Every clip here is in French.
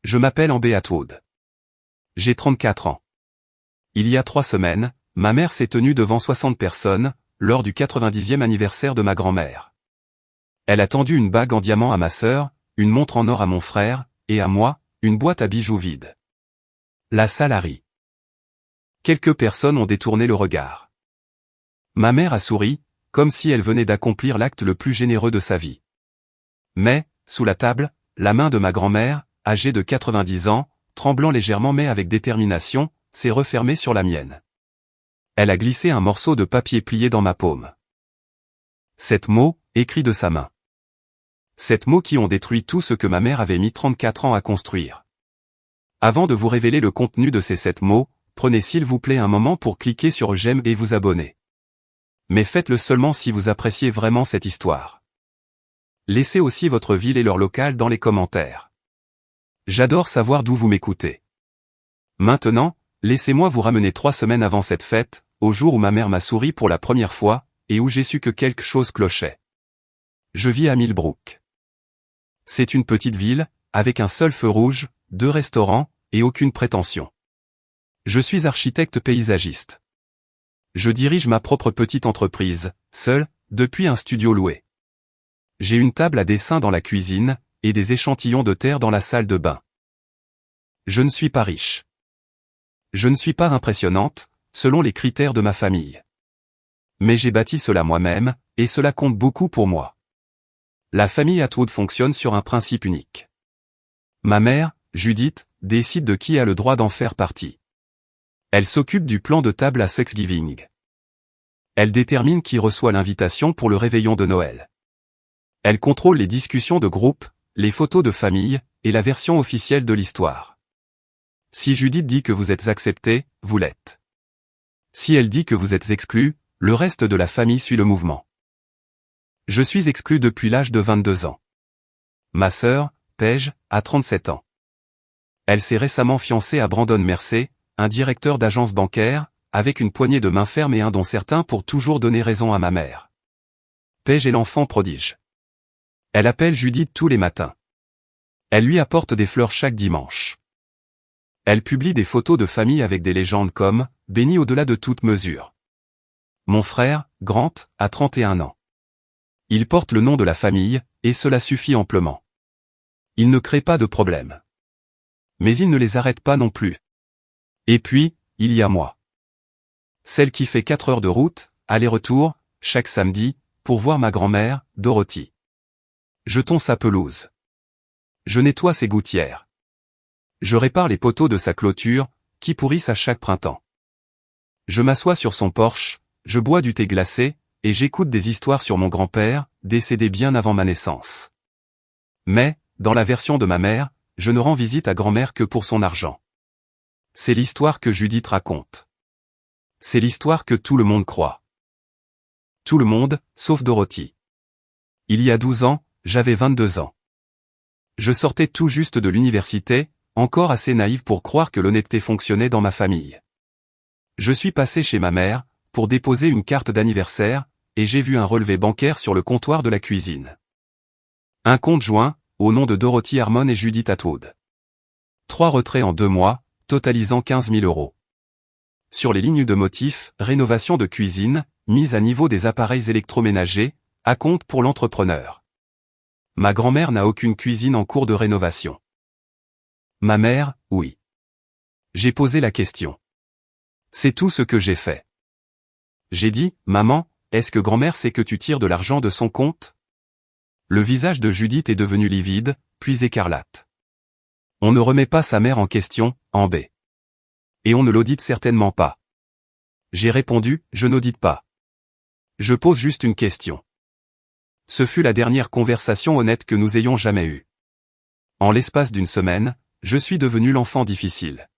Je m'appelle Amber Atwood. J'ai 34 ans. Il y a 3 semaines, ma mère s'est tenue devant 60 personnes, lors du 90e anniversaire de ma grand-mère. Elle a tendu une bague en diamant à ma sœur, une montre en or à mon frère, et à moi, une boîte à bijoux vide. La salle a ri. Quelques personnes ont détourné le regard. Ma mère a souri, comme si elle venait d'accomplir l'acte le plus généreux de sa vie. Mais, sous la table, la main de ma grand-mère, âgée de 90 ans, tremblant légèrement mais avec détermination, s'est refermée sur la mienne. Elle a glissé un morceau de papier plié dans ma paume. 7 mots, écrits de sa main. 7 mots qui ont détruit tout ce que ma mère avait mis 34 ans à construire. Avant de vous révéler le contenu de ces 7 mots, prenez s'il vous plaît un moment pour cliquer sur j'aime et vous abonner. Mais faites-le seulement si vous appréciez vraiment cette histoire. Laissez aussi votre ville et leur local dans les commentaires. J'adore savoir d'où vous m'écoutez. Maintenant, laissez-moi vous ramener 3 semaines avant cette fête, au jour où ma mère m'a souri pour la première fois, et où j'ai su que quelque chose clochait. Je vis à Millbrook. C'est une petite ville, avec un seul feu rouge, 2 restaurants, et aucune prétention. Je suis architecte paysagiste. Je dirige ma propre petite entreprise, seul, depuis un studio loué. J'ai une table à dessin dans la cuisine, et des échantillons de terre dans la salle de bain. Je ne suis pas riche. Je ne suis pas impressionnante, selon les critères de ma famille. Mais j'ai bâti cela moi-même, et cela compte beaucoup pour moi. La famille Atwood fonctionne sur un principe unique. Ma mère, Judith, décide de qui a le droit d'en faire partie. Elle s'occupe du plan de table à Thanksgiving. Elle détermine qui reçoit l'invitation pour le réveillon de Noël. Elle contrôle les discussions de groupe, les photos de famille, et la version officielle de l'histoire. Si Judith dit que vous êtes accepté, vous l'êtes. Si elle dit que vous êtes exclu, le reste de la famille suit le mouvement. Je suis exclu depuis l'âge de 22 ans. Ma sœur, Paige, a 37 ans. Elle s'est récemment fiancée à Brandon Mercer, un directeur d'agence bancaire, avec une poignée de main ferme et un don certain pour toujours donner raison à ma mère. Paige est l'enfant prodige. Elle appelle Judith tous les matins. Elle lui apporte des fleurs chaque dimanche. Elle publie des photos de famille avec des légendes comme « béni au-delà de toute mesure ». Mon frère, Grant, a 31 ans. Il porte le nom de la famille, et cela suffit amplement. Il ne crée pas de problème. Mais il ne les arrête pas non plus. Et puis, il y a moi. Celle qui fait 4 heures de route, aller-retour, chaque samedi, pour voir ma grand-mère, Dorothy. Je tonds sa pelouse. Je nettoie ses gouttières. Je répare les poteaux de sa clôture, qui pourrissent à chaque printemps. Je m'assois sur son porche, je bois du thé glacé, et j'écoute des histoires sur mon grand-père, décédé bien avant ma naissance. Mais, dans la version de ma mère, je ne rends visite à grand-mère que pour son argent. C'est l'histoire que Judith raconte. C'est l'histoire que tout le monde croit. Tout le monde, sauf Dorothy. Il y a 12 ans, j'avais 22 ans. Je sortais tout juste de l'université, encore assez naïve pour croire que l'honnêteté fonctionnait dans ma famille. Je suis passé chez ma mère, pour déposer une carte d'anniversaire, et j'ai vu un relevé bancaire sur le comptoir de la cuisine. Un compte joint, au nom de Dorothy Harmon et Judith Atwood. 3 retraits en 2 mois, totalisant 15 000 €. Sur les lignes de motifs, rénovation de cuisine, mise à niveau des appareils électroménagers, acompte pour l'entrepreneur. Ma grand-mère n'a aucune cuisine en cours de rénovation. Ma mère, oui. J'ai posé la question. C'est tout ce que j'ai fait. J'ai dit, maman, est-ce que grand-mère sait que tu tires de l'argent de son compte? Le visage de Judith est devenu livide, puis écarlate. On ne remet pas sa mère en question, Amber. Et on ne l'audite certainement pas. J'ai répondu, je n'audite pas. Je pose juste une question. Ce fut la dernière conversation honnête que nous ayons jamais eue. En l'espace d'une semaine, je suis devenu l'enfant difficile.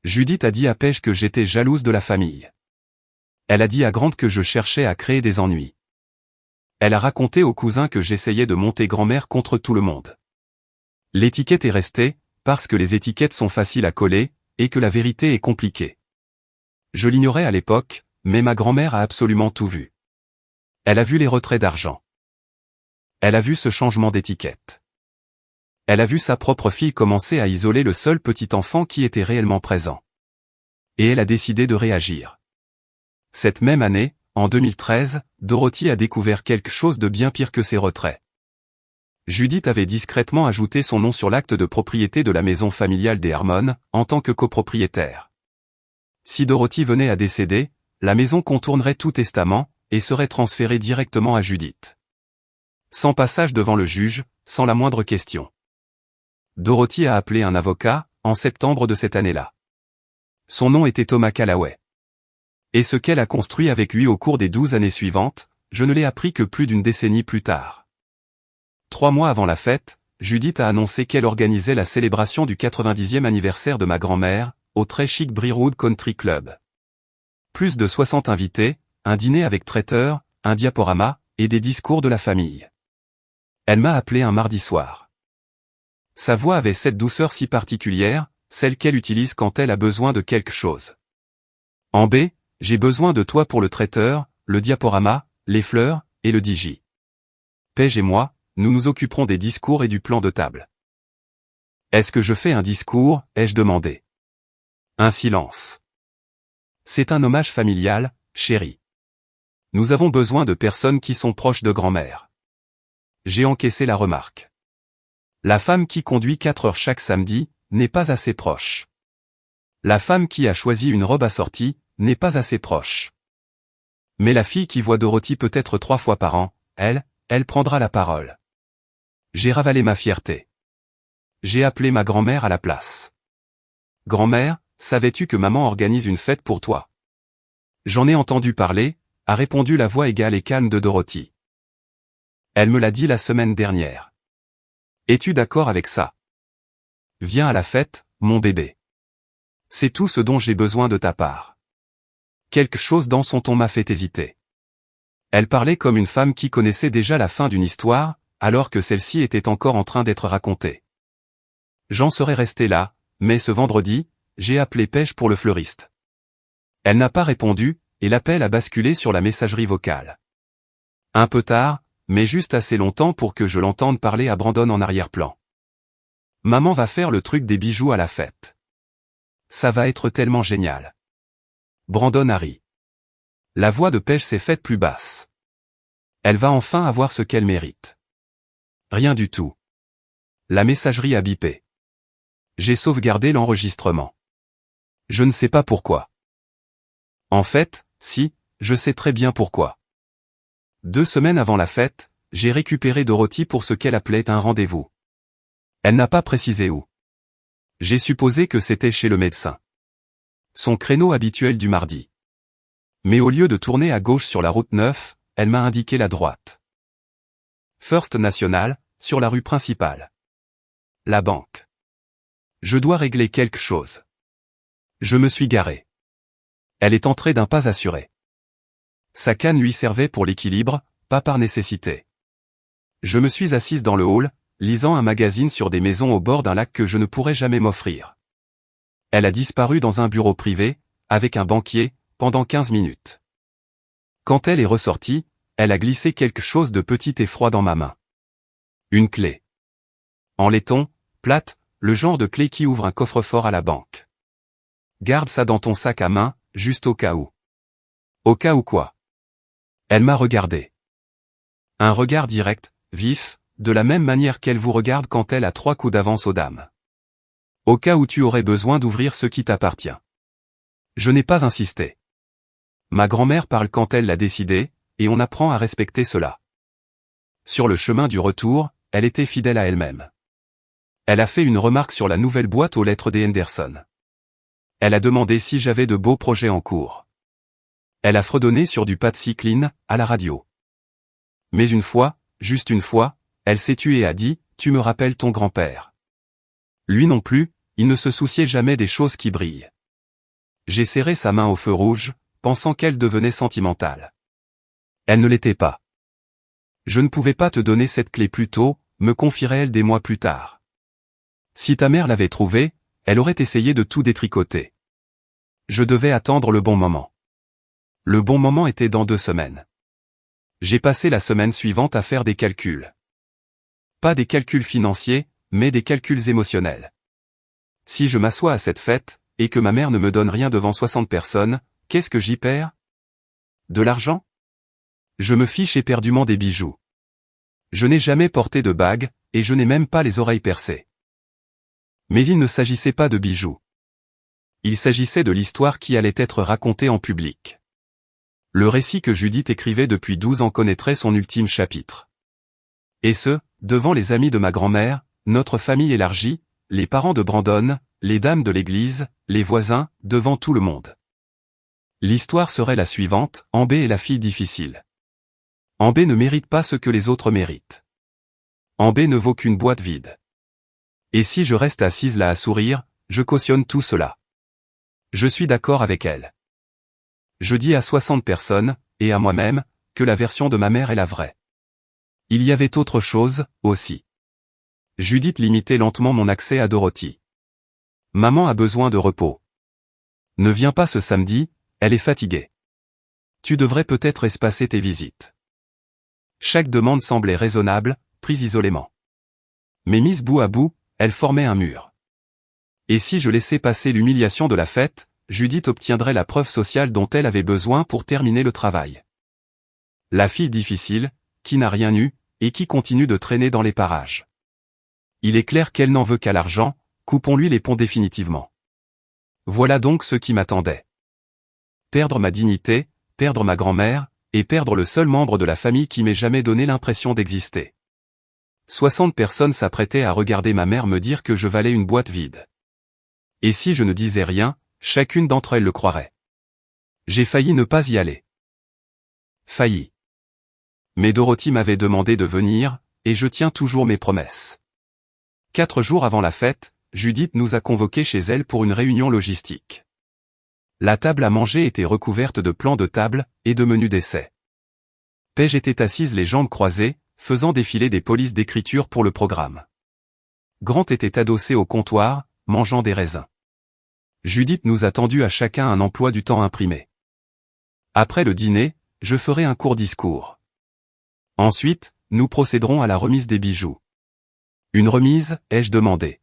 Judith a dit à Paige que j'étais jalouse de la famille. Elle a dit à Grant que je cherchais à créer des ennuis. Elle a raconté aux cousins que j'essayais de monter grand-mère contre tout le monde. L'étiquette est restée, parce que les étiquettes sont faciles à coller, et que la vérité est compliquée. Je l'ignorais à l'époque, mais ma grand-mère a absolument tout vu. Elle a vu les retraits d'argent. Elle a vu ce changement d'étiquette. Elle a vu sa propre fille commencer à isoler le seul petit enfant qui était réellement présent. Et elle a décidé de réagir. Cette même année, en 2013, Dorothy a découvert quelque chose de bien pire que ses retraits. Judith avait discrètement ajouté son nom sur l'acte de propriété de la maison familiale des Harmon, en tant que copropriétaire. Si Dorothy venait à décéder, la maison contournerait tout testament, et serait transférée directement à Judith. Sans passage devant le juge, sans la moindre question. Dorothy a appelé un avocat, en septembre de cette année-là. Son nom était Thomas Callaway. Et ce qu'elle a construit avec lui au cours des 12 années suivantes, je ne l'ai appris que plus d'une décennie plus tard. 3 mois avant la fête, Judith a annoncé qu'elle organisait la célébration du 90e anniversaire de ma grand-mère, au très chic Brewood Country Club. Plus de 60 invités, un dîner avec traiteur, un diaporama, et des discours de la famille. Elle m'a appelé un mardi soir. Sa voix avait cette douceur si particulière, celle qu'elle utilise quand elle a besoin de quelque chose. En B, j'ai besoin de toi pour le traiteur, le diaporama, les fleurs, et le digi. Paige et moi, nous nous occuperons des discours et du plan de table. Est-ce que je fais un discours, ai-je demandé. Un silence. C'est un hommage familial, chérie. Nous avons besoin de personnes qui sont proches de grand-mère. J'ai encaissé la remarque. La femme qui conduit 4 heures chaque samedi, n'est pas assez proche. La femme qui a choisi une robe assortie, n'est pas assez proche. Mais la fille qui voit Dorothy peut-être 3 fois par an, elle prendra la parole. J'ai ravalé ma fierté. J'ai appelé ma grand-mère à la place. Grand-mère, savais-tu que maman organise une fête pour toi? J'en ai entendu parler, a répondu la voix égale et calme de Dorothy. Elle me l'a dit la semaine dernière. Es-tu d'accord avec ça? Viens à la fête, mon bébé. C'est tout ce dont j'ai besoin de ta part. Quelque chose dans son ton m'a fait hésiter. Elle parlait comme une femme qui connaissait déjà la fin d'une histoire, alors que celle-ci était encore en train d'être racontée. J'en serais resté là, mais ce vendredi, j'ai appelé Paige pour le fleuriste. Elle n'a pas répondu, et l'appel a basculé sur la messagerie vocale. Un peu tard, mais juste assez longtemps pour que je l'entende parler à Brandon en arrière-plan. Maman va faire le truc des bijoux à la fête. Ça va être tellement génial. Brandon a ri. La voix de Paige s'est faite plus basse. Elle va enfin avoir ce qu'elle mérite. Rien du tout. La messagerie a bipé. J'ai sauvegardé l'enregistrement. Je ne sais pas pourquoi. En fait, si, je sais très bien pourquoi. 2 semaines avant la fête, j'ai récupéré Dorothy pour ce qu'elle appelait un rendez-vous. Elle n'a pas précisé où. J'ai supposé que c'était chez le médecin. Son créneau habituel du mardi. Mais au lieu de tourner à gauche sur la route 9, elle m'a indiqué la droite. First National, sur la rue principale. La banque. Je dois régler quelque chose. Je me suis garé. Elle est entrée d'un pas assuré. Sa canne lui servait pour l'équilibre, pas par nécessité. Je me suis assise dans le hall, lisant un magazine sur des maisons au bord d'un lac que je ne pourrais jamais m'offrir. Elle a disparu dans un bureau privé, avec un banquier, pendant 15 minutes. Quand elle est ressortie, elle a glissé quelque chose de petit et froid dans ma main. Une clé. En laiton, plate, le genre de clé qui ouvre un coffre-fort à la banque. Garde ça dans ton sac à main, juste au cas où. Au cas où quoi? Elle m'a regardé. Un regard direct, vif, de la même manière qu'elle vous regarde quand elle a 3 coups d'avance aux dames. Au cas où tu aurais besoin d'ouvrir ce qui t'appartient. Je n'ai pas insisté. Ma grand-mère parle quand elle l'a décidé, et on apprend à respecter cela. Sur le chemin du retour, elle était fidèle à elle-même. Elle a fait une remarque sur la nouvelle boîte aux lettres des Henderson. Elle a demandé si j'avais de beaux projets en cours. Elle a fredonné sur du Patsy Cline, à la radio. Mais une fois, juste une fois, elle s'est tue et a dit, tu me rappelles ton grand-père. Lui non plus, il ne se souciait jamais des choses qui brillent. J'ai serré sa main au feu rouge, pensant qu'elle devenait sentimentale. Elle ne l'était pas. Je ne pouvais pas te donner cette clé plus tôt, me confierait-elle des mois plus tard. Si ta mère l'avait trouvée, elle aurait essayé de tout détricoter. Je devais attendre le bon moment. Le bon moment était dans 2 semaines. J'ai passé la semaine suivante à faire des calculs. Pas des calculs financiers, mais des calculs émotionnels. Si je m'assois à cette fête, et que ma mère ne me donne rien devant 60 personnes, qu'est-ce que j'y perds? De l'argent? Je me fiche éperdument des bijoux. Je n'ai jamais porté de bague, et je n'ai même pas les oreilles percées. Mais il ne s'agissait pas de bijoux. Il s'agissait de l'histoire qui allait être racontée en public. Le récit que Judith écrivait depuis 12 ans connaîtrait son ultime chapitre. Et ce, devant les amis de ma grand-mère, notre famille élargie, les parents de Brandon, les dames de l'église, les voisins, devant tout le monde. L'histoire serait la suivante, Amber est la fille difficile. Amber ne mérite pas ce que les autres méritent. Amber ne vaut qu'une boîte vide. Et si je reste assise là à sourire, je cautionne tout cela. Je suis d'accord avec elle. Je dis à 60 personnes, et à moi-même, que la version de ma mère est la vraie. Il y avait autre chose, aussi. Judith limitait lentement mon accès à Dorothy. Maman a besoin de repos. Ne viens pas ce samedi, elle est fatiguée. Tu devrais peut-être espacer tes visites. Chaque demande semblait raisonnable, prise isolément. Mais mise bout à bout, elle formait un mur. Et si je laissais passer l'humiliation de la fête, Judith obtiendrait la preuve sociale dont elle avait besoin pour terminer le travail. La fille difficile, qui n'a rien eu, et qui continue de traîner dans les parages. Il est clair qu'elle n'en veut qu'à l'argent, coupons-lui les ponts définitivement. Voilà donc ce qui m'attendait. Perdre ma dignité, perdre ma grand-mère, et perdre le seul membre de la famille qui m'ait jamais donné l'impression d'exister. 60 personnes s'apprêtaient à regarder ma mère me dire que je valais une boîte vide. Et si je ne disais rien, chacune d'entre elles le croirait. J'ai failli ne pas y aller. Failli. Mais Dorothy m'avait demandé de venir, et je tiens toujours mes promesses. 4 jours avant la fête, Judith nous a convoqués chez elle pour une réunion logistique. La table à manger était recouverte de plans de table, et de menus d'essai. Paige était assise les jambes croisées, faisant défiler des polices d'écriture pour le programme. Grant était adossé au comptoir, mangeant des raisins. Judith nous a tendu à chacun un emploi du temps imprimé. Après le dîner, je ferai un court discours. Ensuite, nous procéderons à la remise des bijoux. Une remise, ai-je demandé.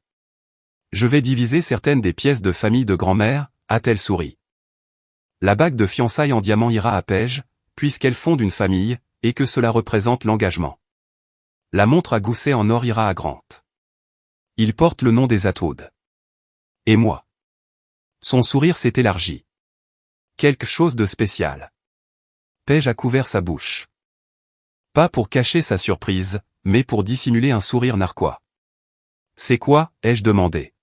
Je vais diviser certaines des pièces de famille de grand-mère, a-t-elle souri. La bague de fiançailles en diamant ira à Paige, puisqu'elle fonde une famille, et que cela représente l'engagement. La montre à gousset en or ira à Grant. Il porte le nom des Atwood. Et moi. Son sourire s'est élargi. Quelque chose de spécial. Paige a couvert sa bouche. Pas pour cacher sa surprise, mais pour dissimuler un sourire narquois. C'est quoi, ai-je demandé.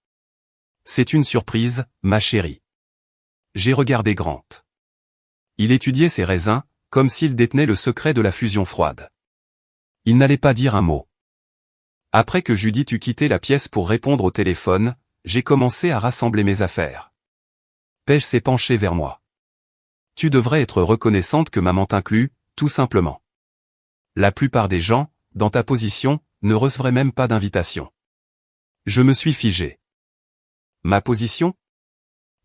C'est une surprise, ma chérie. J'ai regardé Grant. Il étudiait ses raisins, comme s'il détenait le secret de la fusion froide. Il n'allait pas dire un mot. Après que Judith eut quitté la pièce pour répondre au téléphone, j'ai commencé à rassembler mes affaires. Paige s'est penchée vers moi. Tu devrais être reconnaissante que maman t'inclut, tout simplement. La plupart des gens, dans ta position, ne recevraient même pas d'invitation. Je me suis figé. Ma position?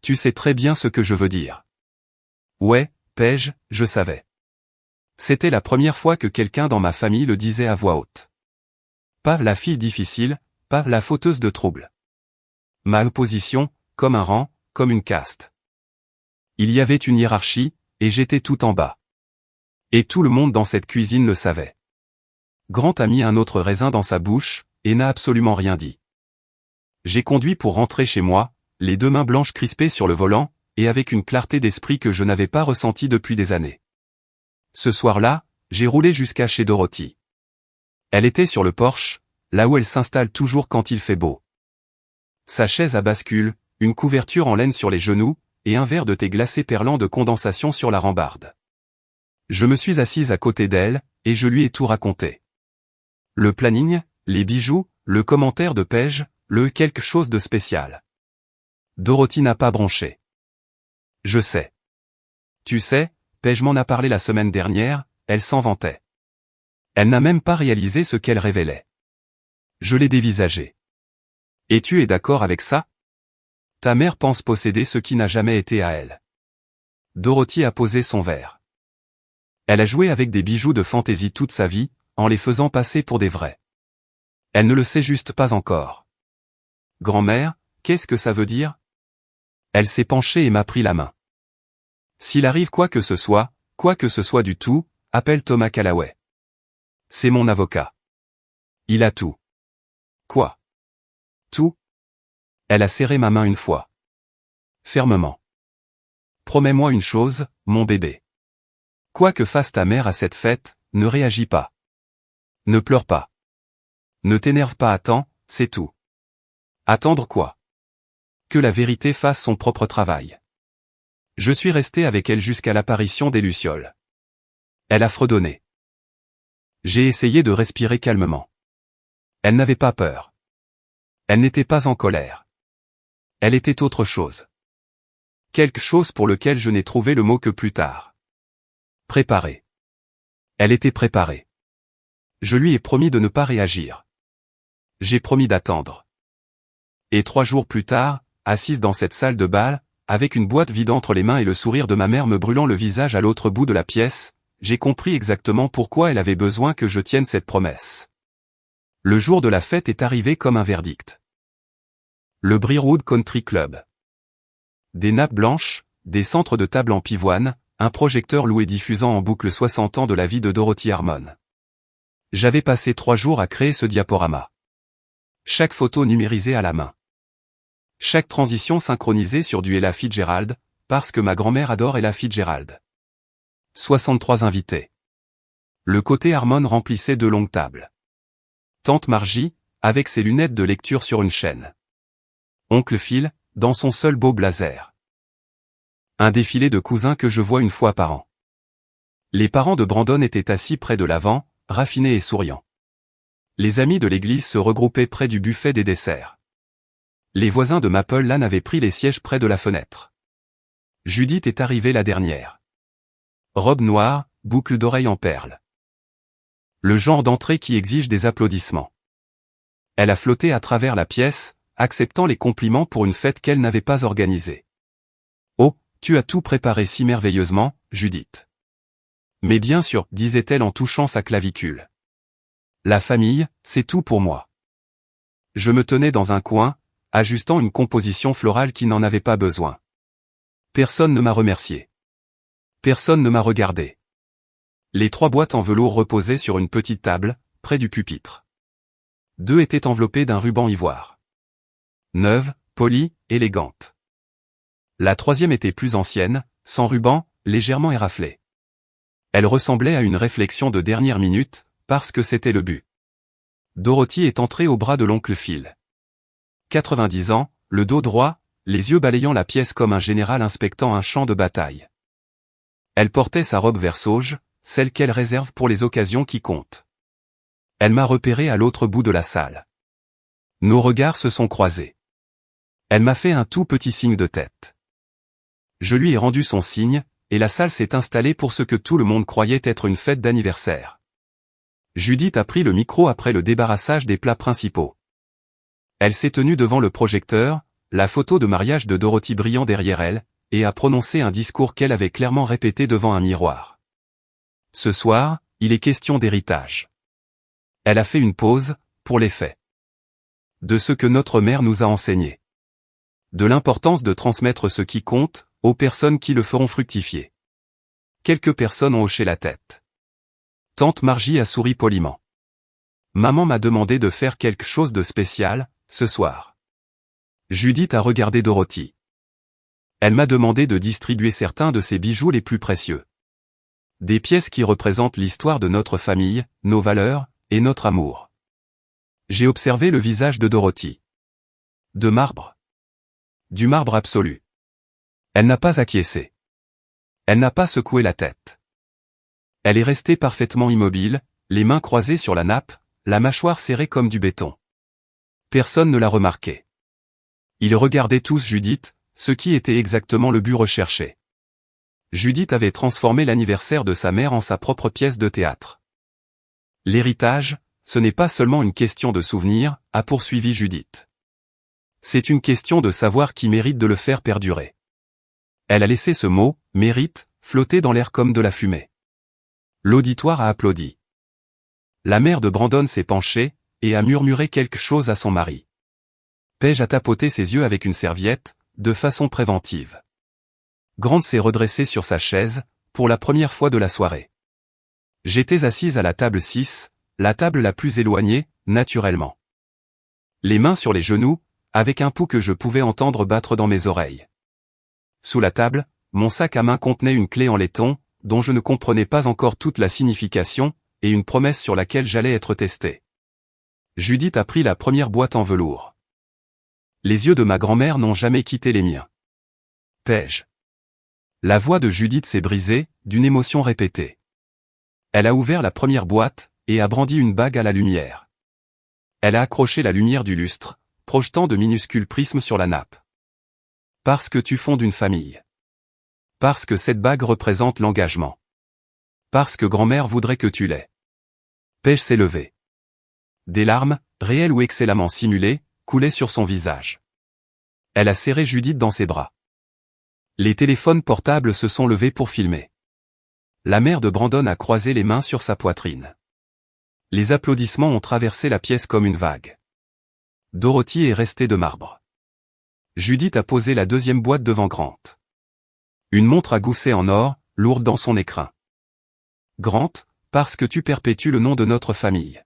Tu sais très bien ce que je veux dire. Ouais, Paige, je savais. C'était la première fois que quelqu'un dans ma famille le disait à voix haute. Pas la fille difficile, pas la fauteuse de troubles. Ma position, comme un rang, comme une caste. Il y avait une hiérarchie, et j'étais tout en bas. Et tout le monde dans cette cuisine le savait. Grant a mis un autre raisin dans sa bouche, et n'a absolument rien dit. J'ai conduit pour rentrer chez moi, les 2 mains blanches crispées sur le volant, et avec une clarté d'esprit que je n'avais pas ressentie depuis des années. Ce soir-là, j'ai roulé jusqu'à chez Dorothy. Elle était sur le porche, là où elle s'installe toujours quand il fait beau. Sa chaise à bascule, une couverture en laine sur les genoux, et un verre de thé glacé perlant de condensation sur la rambarde. Je me suis assise à côté d'elle, et je lui ai tout raconté. Le planning, les bijoux, le commentaire de Paige, le quelque chose de spécial. Dorothy n'a pas bronché. Je sais. Tu sais, Paige m'en a parlé la semaine dernière, elle s'en vantait. Elle n'a même pas réalisé ce qu'elle révélait. Je l'ai dévisagé. Et tu es d'accord avec ça? Ta mère pense posséder ce qui n'a jamais été à elle. Dorothy a posé son verre. Elle a joué avec des bijoux de fantaisie toute sa vie, en les faisant passer pour des vrais. Elle ne le sait juste pas encore. Grand-mère, qu'est-ce que ça veut dire? Elle s'est penchée et m'a pris la main. S'il arrive quoi que ce soit du tout, appelle Thomas Callaway. C'est mon avocat. Il a tout. Quoi? Tout? Elle a serré ma main une fois. Fermement. Promets-moi une chose, mon bébé. Quoi que fasse ta mère à cette fête, ne réagis pas. Ne pleure pas. Ne t'énerve pas à temps, c'est tout. Attendre quoi? Que la vérité fasse son propre travail. Je suis resté avec elle jusqu'à l'apparition des lucioles. Elle a fredonné. J'ai essayé de respirer calmement. Elle n'avait pas peur. Elle n'était pas en colère. Elle était autre chose. Quelque chose pour lequel je n'ai trouvé le mot que plus tard. Préparée. Elle était préparée. Je lui ai promis de ne pas réagir. J'ai promis d'attendre. Et 3 jours plus tard, assise dans cette salle de bal, avec une boîte vide entre les mains et le sourire de ma mère me brûlant le visage à l'autre bout de la pièce, j'ai compris exactement pourquoi elle avait besoin que je tienne cette promesse. Le jour de la fête est arrivé comme un verdict. Le Briarwood Country Club. Des nappes blanches, des centres de table en pivoine, un projecteur loué diffusant en boucle 60 ans de la vie de Dorothy Harmon. J'avais passé 3 jours à créer ce diaporama. Chaque photo numérisée à la main. Chaque transition synchronisée sur du Ella Fitzgerald, parce que ma grand-mère adore Ella Fitzgerald. 63 invités. Le côté Harmon remplissait 2 longues tables. Tante Margie, avec ses lunettes de lecture sur une chaîne. Oncle Phil, dans son seul beau blazer. Un défilé de cousins que je vois une fois par an. Les parents de Brandon étaient assis près de l'avant, raffinés et souriants. Les amis de l'église se regroupaient près du buffet des desserts. Les voisins de Maple Lane avaient pris les sièges près de la fenêtre. Judith est arrivée la dernière. Robe noire, boucle d'oreilles en perles. Le genre d'entrée qui exige des applaudissements. Elle a flotté à travers la pièce, acceptant les compliments pour une fête qu'elle n'avait pas organisée. Oh, tu as tout préparé si merveilleusement, Judith. Mais bien sûr, disait-elle en touchant sa clavicule. La famille, c'est tout pour moi. Je me tenais dans un coin, ajustant une composition florale qui n'en avait pas besoin. Personne ne m'a remercié. Personne ne m'a regardé. Les 3 boîtes en velours reposaient sur une petite table, près du pupitre. 2 étaient enveloppées d'un ruban ivoire. Neuve, polie, élégante. La 3e était plus ancienne, sans ruban, légèrement éraflée. Elle ressemblait à une réflexion de dernière minute, parce que c'était le but. Dorothy est entrée au bras de l'oncle Phil. 90 ans, le dos droit, les yeux balayant la pièce comme un général inspectant un champ de bataille. Elle portait sa robe vert sauge, celle qu'elle réserve pour les occasions qui comptent. Elle m'a repéré à l'autre bout de la salle. Nos regards se sont croisés. Elle m'a fait un tout petit signe de tête. Je lui ai rendu son signe, et la salle s'est installée pour ce que tout le monde croyait être une fête d'anniversaire. Judith a pris le micro après le débarrassage des plats principaux. Elle s'est tenue devant le projecteur, la photo de mariage de Dorothy brillant derrière elle, et a prononcé un discours qu'elle avait clairement répété devant un miroir. Ce soir, il est question d'héritage. Elle a fait une pause, pour les faits. De ce que notre mère nous a enseigné. De l'importance de transmettre ce qui compte, aux personnes qui le feront fructifier. Quelques personnes ont hoché la tête. Tante Margie a souri poliment. Maman m'a demandé de faire quelque chose de spécial, ce soir. Judith a regardé Dorothy. Elle m'a demandé de distribuer certains de ses bijoux les plus précieux. Des pièces qui représentent l'histoire de notre famille, nos valeurs, et notre amour. J'ai observé le visage de Dorothy. De marbre. Du marbre absolu. Elle n'a pas acquiescé. Elle n'a pas secoué la tête. Elle est restée parfaitement immobile, les mains croisées sur la nappe, la mâchoire serrée comme du béton. Personne ne l'a remarqué. Ils regardaient tous Judith, ce qui était exactement le but recherché. Judith avait transformé l'anniversaire de sa mère en sa propre pièce de théâtre. L'héritage, ce n'est pas seulement une question de souvenir, a poursuivi Judith. C'est une question de savoir qui mérite de le faire perdurer. Elle a laissé ce mot, mérite, flotter dans l'air comme de la fumée. L'auditoire a applaudi. La mère de Brandon s'est penchée, et a murmuré quelque chose à son mari. Paige a tapoté ses yeux avec une serviette, de façon préventive. Grant s'est redressé sur sa chaise, pour la première fois de la soirée. J'étais assise à la table 6, la table la plus éloignée, naturellement. Les mains sur les genoux, avec un pouls que je pouvais entendre battre dans mes oreilles. Sous la table, mon sac à main contenait une clé en laiton, dont je ne comprenais pas encore toute la signification, et une promesse sur laquelle j'allais être testé. Judith a pris la première boîte en velours. Les yeux de ma grand-mère n'ont jamais quitté les miens. Paige. La voix de Judith s'est brisée, d'une émotion répétée. Elle a ouvert la première boîte, et a brandi une bague à la lumière. Elle a accroché la lumière du lustre, projetant de minuscules prismes sur la nappe. Parce que tu fondes une famille. Parce que cette bague représente l'engagement. Parce que grand-mère voudrait que tu l'aies. Paige s'est levée. Des larmes, réelles ou excellemment simulées, coulaient sur son visage. Elle a serré Judith dans ses bras. Les téléphones portables se sont levés pour filmer. La mère de Brandon a croisé les mains sur sa poitrine. Les applaudissements ont traversé la pièce comme une vague. Dorothy est restée de marbre. Judith a posé la deuxième boîte devant Grant. Une montre à gousset en or, lourde dans son écrin. Grant, parce que tu perpétues le nom de notre famille.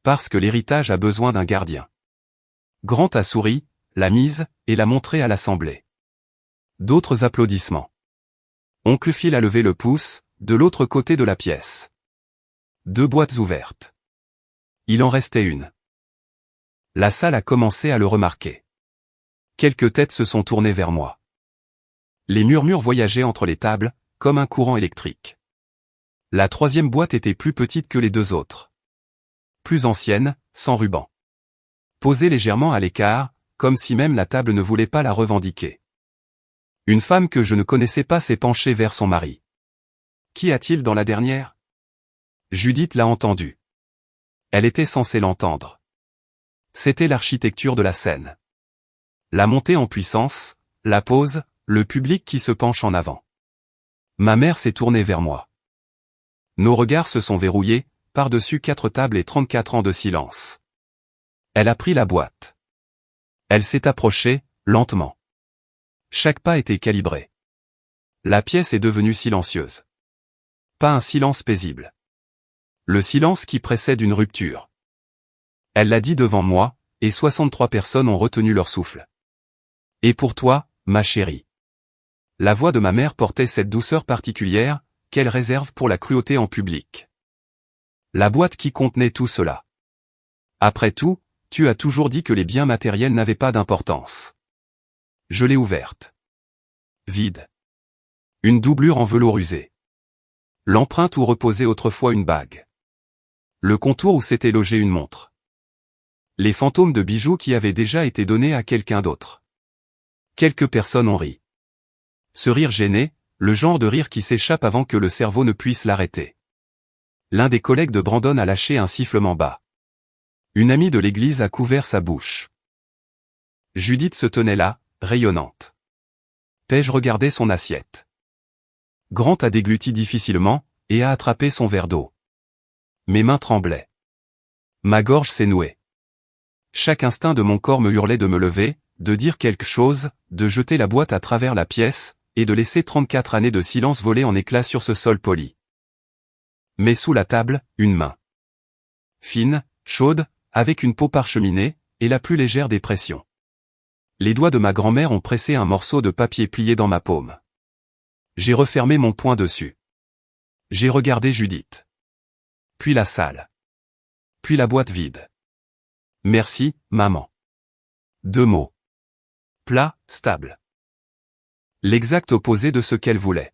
Parce que l'héritage a besoin d'un gardien. Grant a souri, l'a mise, et l'a montrée à l'assemblée. D'autres applaudissements. Oncle Phil a levé le pouce, de l'autre côté de la pièce. 2 boîtes ouvertes. Il en restait une. La salle a commencé à le remarquer. Quelques têtes se sont tournées vers moi. Les murmures voyageaient entre les tables, comme un courant électrique. La troisième boîte était plus petite que les 2 autres. Plus ancienne, sans ruban. Posée légèrement à l'écart, comme si même la table ne voulait pas la revendiquer. Une femme que je ne connaissais pas s'est penchée vers son mari. Qu'y a-t-il dans la dernière? Judith l'a entendu. Elle était censée l'entendre. C'était l'architecture de la scène. La montée en puissance, la pause, le public qui se penche en avant. Ma mère s'est tournée vers moi. Nos regards se sont verrouillés, par-dessus 4 tables et 34 ans de silence. Elle a pris la boîte. Elle s'est approchée, lentement. Chaque pas était calibré. La pièce est devenue silencieuse. Pas un silence paisible. Le silence qui précède une rupture. Elle l'a dit devant moi, et 63 personnes ont retenu leur souffle. Et pour toi, ma chérie. La voix de ma mère portait cette douceur particulière, qu'elle réserve pour la cruauté en public. La boîte qui contenait tout cela. Après tout, tu as toujours dit que les biens matériels n'avaient pas d'importance. Je l'ai ouverte. Vide. Une doublure en velours usé. L'empreinte où reposait autrefois une bague. Le contour où s'était logée une montre. Les fantômes de bijoux qui avaient déjà été donnés à quelqu'un d'autre. Quelques personnes ont ri. Ce rire gêné, le genre de rire qui s'échappe avant que le cerveau ne puisse l'arrêter. L'un des collègues de Brandon a lâché un sifflement bas. Une amie de l'église a couvert sa bouche. Judith se tenait là, rayonnante. Paige regardait son assiette. Grant a dégluti difficilement, et a attrapé son verre d'eau. Mes mains tremblaient. Ma gorge s'est nouée. Chaque instinct de mon corps me hurlait de me lever, de dire quelque chose, de jeter la boîte à travers la pièce, et de laisser 34 années de silence voler en éclats sur ce sol poli. Mais sous la table, une main. Fine, chaude, avec une peau parcheminée, et la plus légère des pressions. Les doigts de ma grand-mère ont pressé un morceau de papier plié dans ma paume. J'ai refermé mon poing dessus. J'ai regardé Judith. Puis la salle. Puis la boîte vide. Merci, maman. 2 mots. Plat, stable. L'exact opposé de ce qu'elle voulait.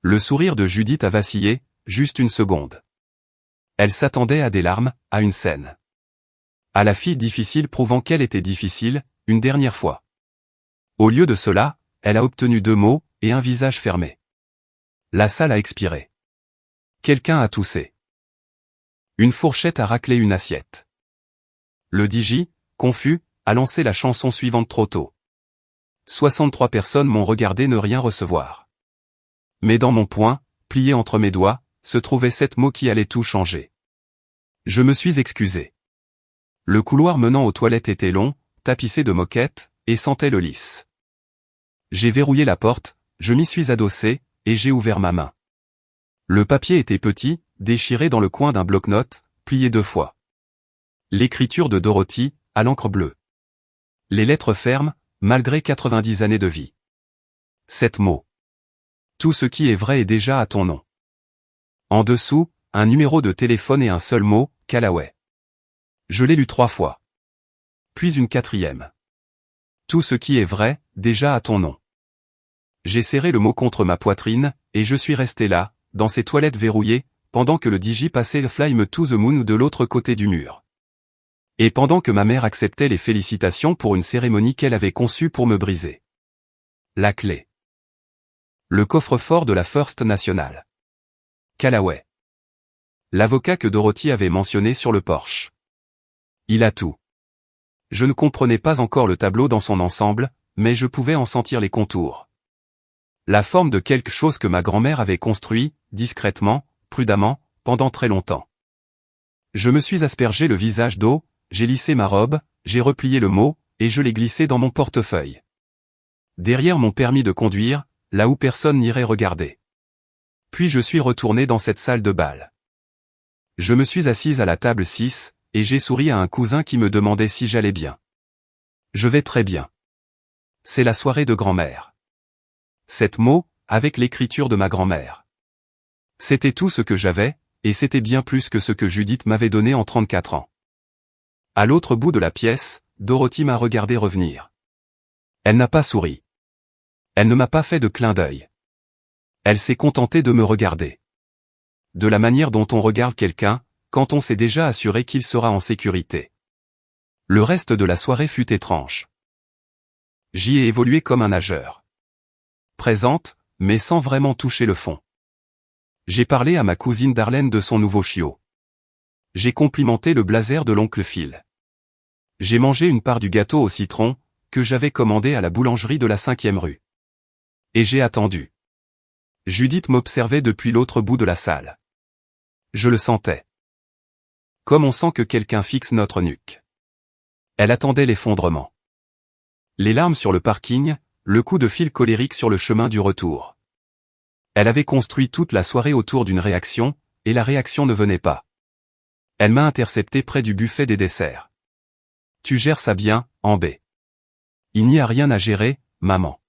Le sourire de Judith a vacillé, juste une seconde. Elle s'attendait à des larmes, à une scène. À la fille difficile prouvant qu'elle était difficile, une dernière fois. Au lieu de cela, elle a obtenu 2 mots, et un visage fermé. La salle a expiré. Quelqu'un a toussé. Une fourchette a raclé une assiette. Le DJ, confus, a lancé la chanson suivante trop tôt. 63 personnes m'ont regardé ne rien recevoir. Mais dans mon poing, plié entre mes doigts, se trouvaient 7 mots qui allaient tout changer. Je me suis excusé. Le couloir menant aux toilettes était long, tapissé de moquettes, et sentait le lys. J'ai verrouillé la porte, je m'y suis adossé, et j'ai ouvert ma main. Le papier était petit, déchiré dans le coin d'un bloc-notes, plié 2 fois. L'écriture de Dorothy, à l'encre bleue. Les lettres fermes, malgré 90 années de vie. 7 mots. Tout ce qui est vrai est déjà à ton nom. En dessous, un numéro de téléphone et un seul mot, Callaway. Je l'ai lu 3 fois. Puis une 4e. Tout ce qui est vrai, déjà à ton nom. J'ai serré le mot contre ma poitrine, et je suis resté là, dans ces toilettes verrouillées, pendant que le DJ passait le Fly to the Moon de l'autre côté du mur. Et pendant que ma mère acceptait les félicitations pour une cérémonie qu'elle avait conçue pour me briser. La clé. Le coffre-fort de la First National. Callaway. L'avocat que Dorothy avait mentionné sur le porche. Il a tout. Je ne comprenais pas encore le tableau dans son ensemble, mais je pouvais en sentir les contours. La forme de quelque chose que ma grand-mère avait construit, discrètement, prudemment, pendant très longtemps. Je me suis aspergé le visage d'eau, j'ai lissé ma robe, j'ai replié le mot, et je l'ai glissé dans mon portefeuille. Derrière mon permis de conduire, là où personne n'irait regarder. Puis je suis retourné dans cette salle de bal. Je me suis assise à la table 6, et j'ai souri à un cousin qui me demandait si j'allais bien. Je vais très bien. C'est la soirée de grand-mère. 7 mots, avec l'écriture de ma grand-mère. C'était tout ce que j'avais, et c'était bien plus que ce que Judith m'avait donné en 34 ans. À l'autre bout de la pièce, Dorothy m'a regardé revenir. Elle n'a pas souri. Elle ne m'a pas fait de clin d'œil. Elle s'est contentée de me regarder. De la manière dont on regarde quelqu'un, quand on s'est déjà assuré qu'il sera en sécurité. Le reste de la soirée fut étrange. J'y ai évolué comme un nageur. Présente, mais sans vraiment toucher le fond. J'ai parlé à ma cousine Darlene de son nouveau chiot. J'ai complimenté le blazer de l'oncle Phil. J'ai mangé une part du gâteau au citron, que j'avais commandé à la boulangerie de la 5e rue. Et j'ai attendu. Judith m'observait depuis l'autre bout de la salle. Je le sentais. Comme on sent que quelqu'un fixe notre nuque. Elle attendait l'effondrement. Les larmes sur le parking, le coup de fil colérique sur le chemin du retour. Elle avait construit toute la soirée autour d'une réaction, et la réaction ne venait pas. Elle m'a intercepté près du buffet des desserts. Tu gères ça bien, Ambé. Il n'y a rien à gérer, maman.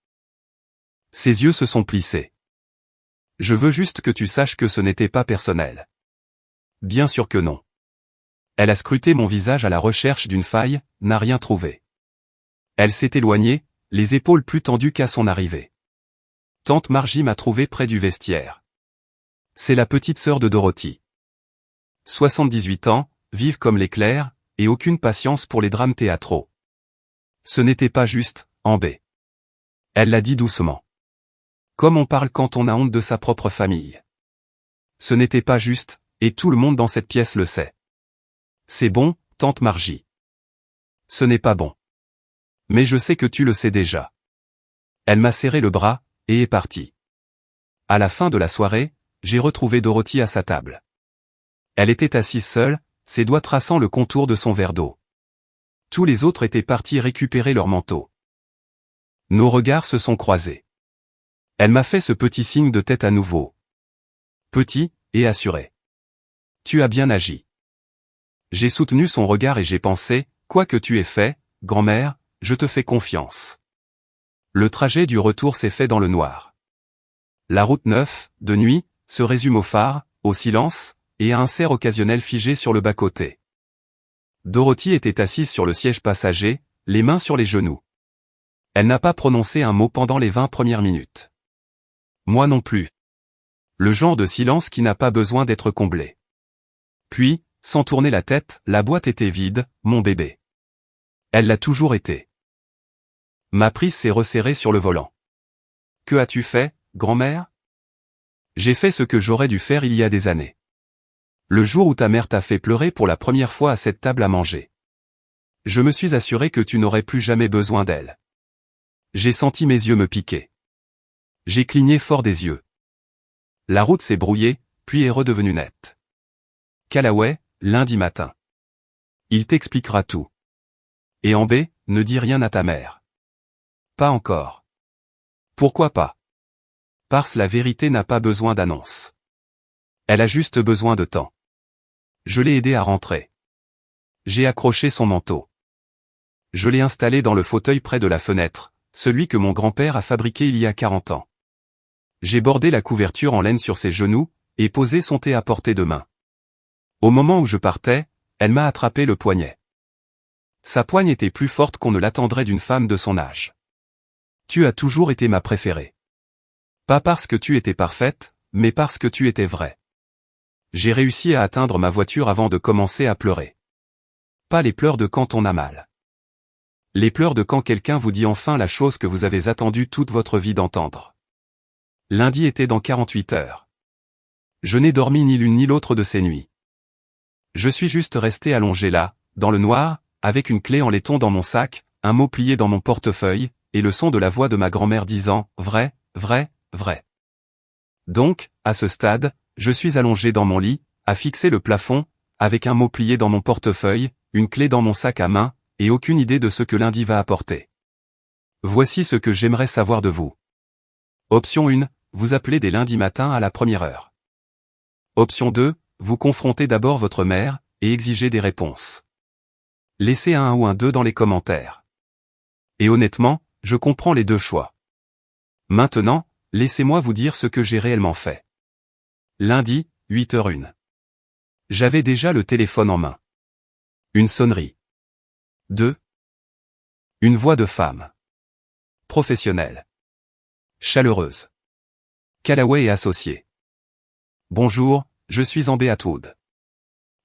Ses yeux se sont plissés. Je veux juste que tu saches que ce n'était pas personnel. Bien sûr que non. Elle a scruté mon visage à la recherche d'une faille, n'a rien trouvé. Elle s'est éloignée, les épaules plus tendues qu'à son arrivée. Tante Margie m'a trouvé près du vestiaire. C'est la petite sœur de Dorothy. 78 ans, vive comme l'éclair, et aucune patience pour les drames théâtraux. Ce n'était pas juste, Ambé. Elle l'a dit doucement. Comme on parle quand on a honte de sa propre famille. Ce n'était pas juste, et tout le monde dans cette pièce le sait. C'est bon, tante Margie. Ce n'est pas bon. Mais je sais que tu le sais déjà. Elle m'a serré le bras, et est partie. À la fin de la soirée, j'ai retrouvé Dorothy à sa table. Elle était assise seule, ses doigts traçant le contour de son verre d'eau. Tous les autres étaient partis récupérer leur manteau. Nos regards se sont croisés. Elle m'a fait ce petit signe de tête à nouveau. Petit, et assuré. Tu as bien agi. J'ai soutenu son regard et j'ai pensé, quoi que tu aies fait, grand-mère, je te fais confiance. Le trajet du retour s'est fait dans le noir. La route 9, de nuit, se résume au phare, au silence, et à un cerf occasionnel figé sur le bas-côté. Dorothy était assise sur le siège passager, les mains sur les genoux. Elle n'a pas prononcé un mot pendant les 20 premières minutes. Moi non plus. Le genre de silence qui n'a pas besoin d'être comblé. Puis, sans tourner la tête, la boîte était vide, mon bébé. Elle l'a toujours été. Ma prise s'est resserrée sur le volant. Que as-tu fait, grand-mère? J'ai fait ce que j'aurais dû faire il y a des années. Le jour où ta mère t'a fait pleurer pour la première fois à cette table à manger. Je me suis assuré que tu n'aurais plus jamais besoin d'elle. J'ai senti mes yeux me piquer. J'ai cligné fort des yeux. La route s'est brouillée, puis est redevenue nette. Callaway, lundi matin. Il t'expliquera tout. Et en B, ne dis rien à ta mère. Pas encore. Pourquoi pas? Parce la vérité n'a pas besoin d'annonce. Elle a juste besoin de temps. Je l'ai aidé à rentrer. J'ai accroché son manteau. Je l'ai installé dans le fauteuil près de la fenêtre, celui que mon grand-père a fabriqué il y a 40 ans. J'ai bordé la couverture en laine sur ses genoux, et posé son thé à portée de main. Au moment où je partais, elle m'a attrapé le poignet. Sa poigne était plus forte qu'on ne l'attendrait d'une femme de son âge. Tu as toujours été ma préférée. Pas parce que tu étais parfaite, mais parce que tu étais vraie. J'ai réussi à atteindre ma voiture avant de commencer à pleurer. Pas les pleurs de quand on a mal. Les pleurs de quand quelqu'un vous dit enfin la chose que vous avez attendu toute votre vie d'entendre. Lundi était dans 48 heures. Je n'ai dormi ni l'une ni l'autre de ces nuits. Je suis juste resté allongé là, dans le noir, avec une clé en laiton dans mon sac, un mot plié dans mon portefeuille, et le son de la voix de ma grand-mère disant « Vrai, vrai, vrai ». Donc, à ce stade, je suis allongé dans mon lit, à fixer le plafond, avec un mot plié dans mon portefeuille, une clé dans mon sac à main, et aucune idée de ce que lundi va apporter. Voici ce que j'aimerais savoir de vous. Option 1, vous appelez dès lundi matin à la première heure. Option 2, vous confrontez d'abord votre mère, et exigez des réponses. Laissez un 1 ou un 2 dans les commentaires. Et honnêtement, je comprends les deux choix. Maintenant, laissez-moi vous dire ce que j'ai réellement fait. Lundi, 8h01. J'avais déjà le téléphone en main. Une sonnerie. 2. Une voix de femme. Professionnelle. Chaleureuse. Callaway et associé. Bonjour, je suis en Atwood.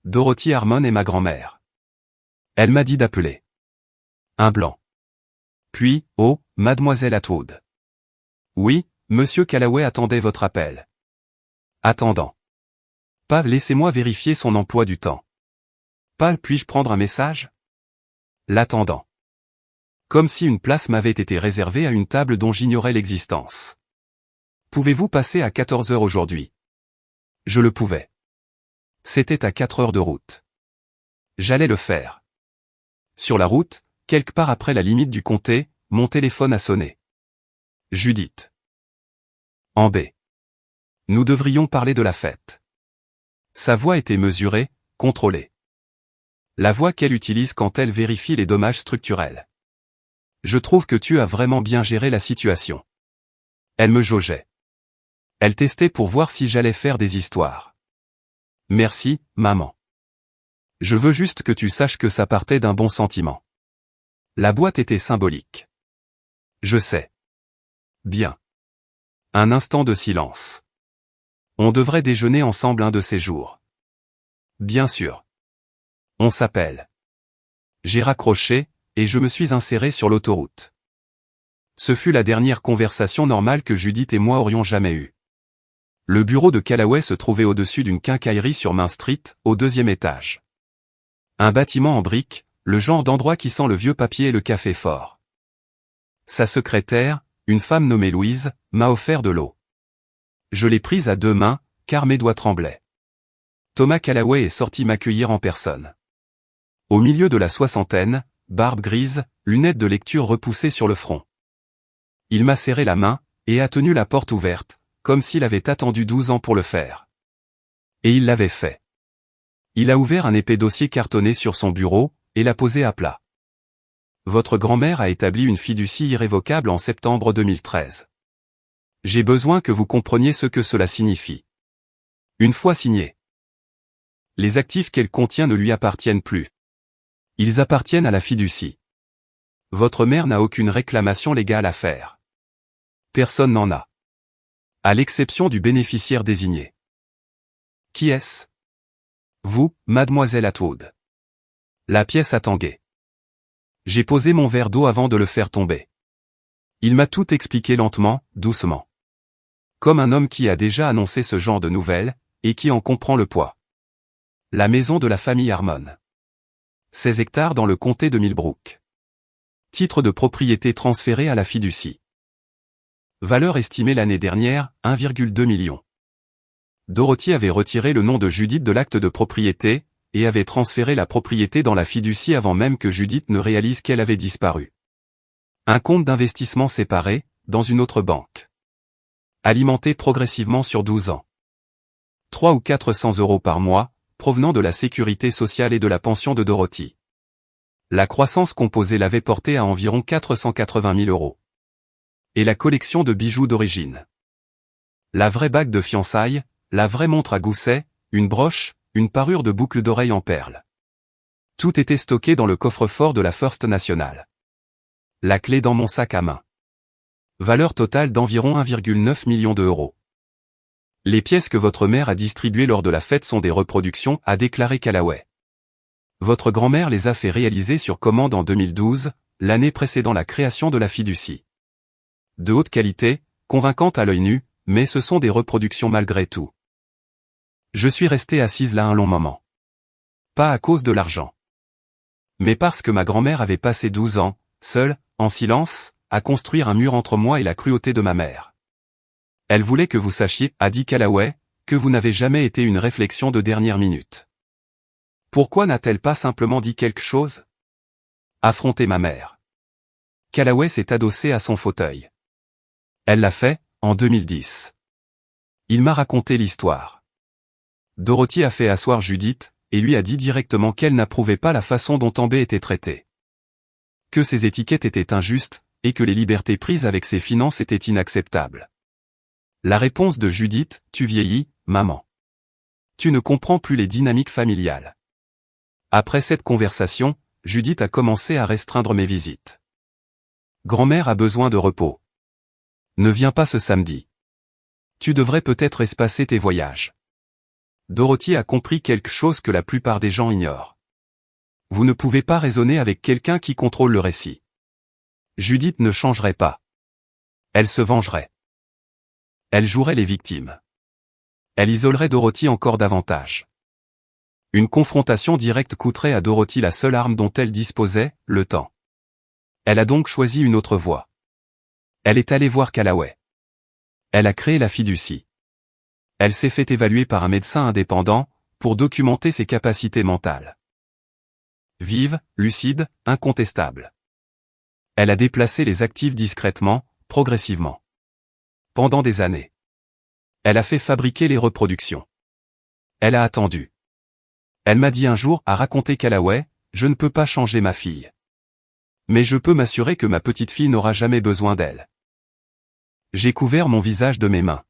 Dorothy Harmon est ma grand-mère. Elle m'a dit d'appeler. Un blanc. Puis, oh, mademoiselle Atwood. Oui, monsieur Callaway attendait votre appel. Attendant. Pas, laissez-moi vérifier son emploi du temps. Pas, puis-je prendre un message? L'attendant. Comme si une place m'avait été réservée à une table dont j'ignorais l'existence. Pouvez-vous passer à 14 heures aujourd'hui? Je le pouvais. C'était à 4 heures de route. J'allais le faire. Sur la route, quelque part après la limite du comté, mon téléphone a sonné. Judith. En B. Nous devrions parler de la fête. Sa voix était mesurée, contrôlée. La voix qu'elle utilise quand elle vérifie les dommages structurels. Je trouve que tu as vraiment bien géré la situation. Elle me jaugeait. Elle testait pour voir si j'allais faire des histoires. Merci, maman. Je veux juste que tu saches que ça partait d'un bon sentiment. La boîte était symbolique. Je sais. Bien. Un instant de silence. On devrait déjeuner ensemble un de ces jours. Bien sûr. On s'appelle. J'ai raccroché, et je me suis inséré sur l'autoroute. Ce fut la dernière conversation normale que Judith et moi aurions jamais eue. Le bureau de Callaway se trouvait au-dessus d'une quincaillerie sur Main Street, au 2e étage. Un bâtiment en briques, le genre d'endroit qui sent le vieux papier et le café fort. Sa secrétaire, une femme nommée Louise, m'a offert de l'eau. Je l'ai prise à 2 mains, car mes doigts tremblaient. Thomas Callaway est sorti m'accueillir en personne. Au milieu de la soixantaine, barbe grise, lunettes de lecture repoussées sur le front. Il m'a serré la main, et a tenu la porte ouverte, comme s'il avait attendu 12 ans pour le faire. Et il l'avait fait. Il a ouvert un épais dossier cartonné sur son bureau, et l'a posé à plat. Votre grand-mère a établi une fiducie irrévocable en septembre 2013. J'ai besoin que vous compreniez ce que cela signifie. Une fois signé, les actifs qu'elle contient ne lui appartiennent plus. Ils appartiennent à la fiducie. Votre mère n'a aucune réclamation légale à faire. Personne n'en a. À l'exception du bénéficiaire désigné. Qui est-ce? Vous, mademoiselle Atwood. La pièce a tangué. J'ai posé mon verre d'eau avant de le faire tomber. Il m'a tout expliqué lentement, doucement. Comme un homme qui a déjà annoncé ce genre de nouvelles, et qui en comprend le poids. La maison de la famille Harmon. 16 hectares dans le comté de Millbrook. Titre de propriété transféré à la fiducie. Valeur estimée l'année dernière, 1,2 million. Dorothy avait retiré le nom de Judith de l'acte de propriété, et avait transféré la propriété dans la fiducie avant même que Judith ne réalise qu'elle avait disparu. Un compte d'investissement séparé, dans une autre banque. Alimenté progressivement sur 12 ans. 300 ou 400 € par mois, provenant de la sécurité sociale et de la pension de Dorothy. La croissance composée l'avait porté à environ 480 000 €. Et la collection de bijoux d'origine. La vraie bague de fiançailles, la vraie montre à gousset, une broche, une parure de boucles d'oreilles en perles. Tout était stocké dans le coffre-fort de la First National. La clé dans mon sac à main. Valeur totale d'environ 1,9 million €. Les pièces que votre mère a distribuées lors de la fête sont des reproductions, a déclaré Callaway. Votre grand-mère les a fait réaliser sur commande en 2012, l'année précédant la création de la fiducie. De haute qualité, convaincantes à l'œil nu, mais ce sont des reproductions malgré tout. Je suis restée assise là un long moment. Pas à cause de l'argent. Mais parce que ma grand-mère avait passé 12 ans, seule, en silence, à construire un mur entre moi et la cruauté de ma mère. Elle voulait que vous sachiez, a dit Callaway, que vous n'avez jamais été une réflexion de dernière minute. Pourquoi n'a-t-elle pas simplement dit quelque chose? Affronter ma mère. Callaway s'est adossé à son fauteuil. Elle l'a fait, en 2010. Il m'a raconté l'histoire. Dorothy a fait asseoir Judith, et lui a dit directement qu'elle n'approuvait pas la façon dont Amber était traité. Que ses étiquettes étaient injustes, et que les libertés prises avec ses finances étaient inacceptables. La réponse de Judith, tu vieillis, maman. Tu ne comprends plus les dynamiques familiales. Après cette conversation, Judith a commencé à restreindre mes visites. Grand-mère a besoin de repos. Ne viens pas ce samedi. Tu devrais peut-être espacer tes voyages. Dorothy a compris quelque chose que la plupart des gens ignorent. Vous ne pouvez pas raisonner avec quelqu'un qui contrôle le récit. Judith ne changerait pas. Elle se vengerait. Elle jouerait les victimes. Elle isolerait Dorothy encore davantage. Une confrontation directe coûterait à Dorothy la seule arme dont elle disposait, le temps. Elle a donc choisi une autre voie. Elle est allée voir Callaway. Elle a créé la fiducie. Elle s'est fait évaluer par un médecin indépendant, pour documenter ses capacités mentales. Vive, lucide, incontestable. Elle a déplacé les actifs discrètement, progressivement. Pendant des années. Elle a fait fabriquer les reproductions. Elle a attendu. Elle m'a dit un jour, a raconté Callaway, je ne peux pas changer ma fille. Mais je peux m'assurer que ma petite fille n'aura jamais besoin d'elle. J'ai couvert mon visage de mes mains.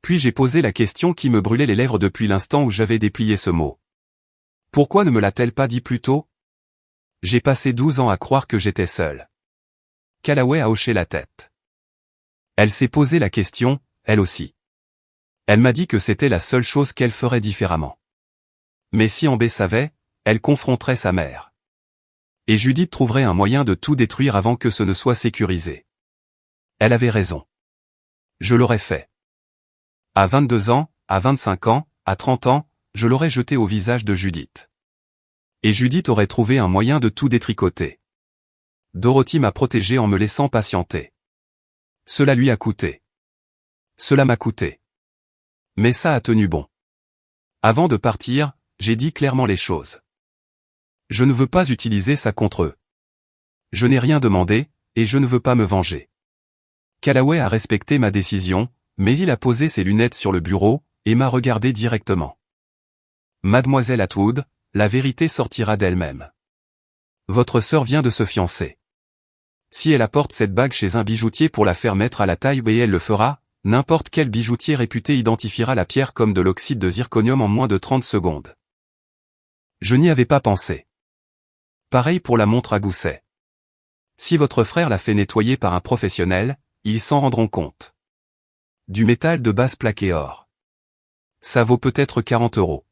Puis j'ai posé la question qui me brûlait les lèvres depuis l'instant où j'avais déplié ce mot. Pourquoi ne me l'a-t-elle pas dit plus tôt? J'ai passé 12 ans à croire que j'étais seule. Callaway a hoché la tête. Elle s'est posé la question, elle aussi. Elle m'a dit que c'était la seule chose qu'elle ferait différemment. Mais si Amber savait, elle confronterait sa mère. Et Judith trouverait un moyen de tout détruire avant que ce ne soit sécurisé. Elle avait raison. Je l'aurais fait. À 22 ans, à 25 ans, à 30 ans, je l'aurais jeté au visage de Judith. Et Judith aurait trouvé un moyen de tout détricoter. Dorothy m'a protégé en me laissant patienter. Cela lui a coûté. Cela m'a coûté. Mais ça a tenu bon. Avant de partir, j'ai dit clairement les choses. Je ne veux pas utiliser ça contre eux. Je n'ai rien demandé, et je ne veux pas me venger. Callaway a respecté ma décision, mais il a posé ses lunettes sur le bureau, et m'a regardé directement. Mademoiselle Atwood, la vérité sortira d'elle-même. Votre sœur vient de se fiancer. Si elle apporte cette bague chez un bijoutier pour la faire mettre à la taille et elle le fera, n'importe quel bijoutier réputé identifiera la pierre comme de l'oxyde de zirconium en moins de 30 secondes. Je n'y avais pas pensé. Pareil pour la montre à gousset. Si votre frère l'a fait nettoyer par un professionnel, ils s'en rendront compte. Du métal de base plaqué or. Ça vaut peut-être 40 €.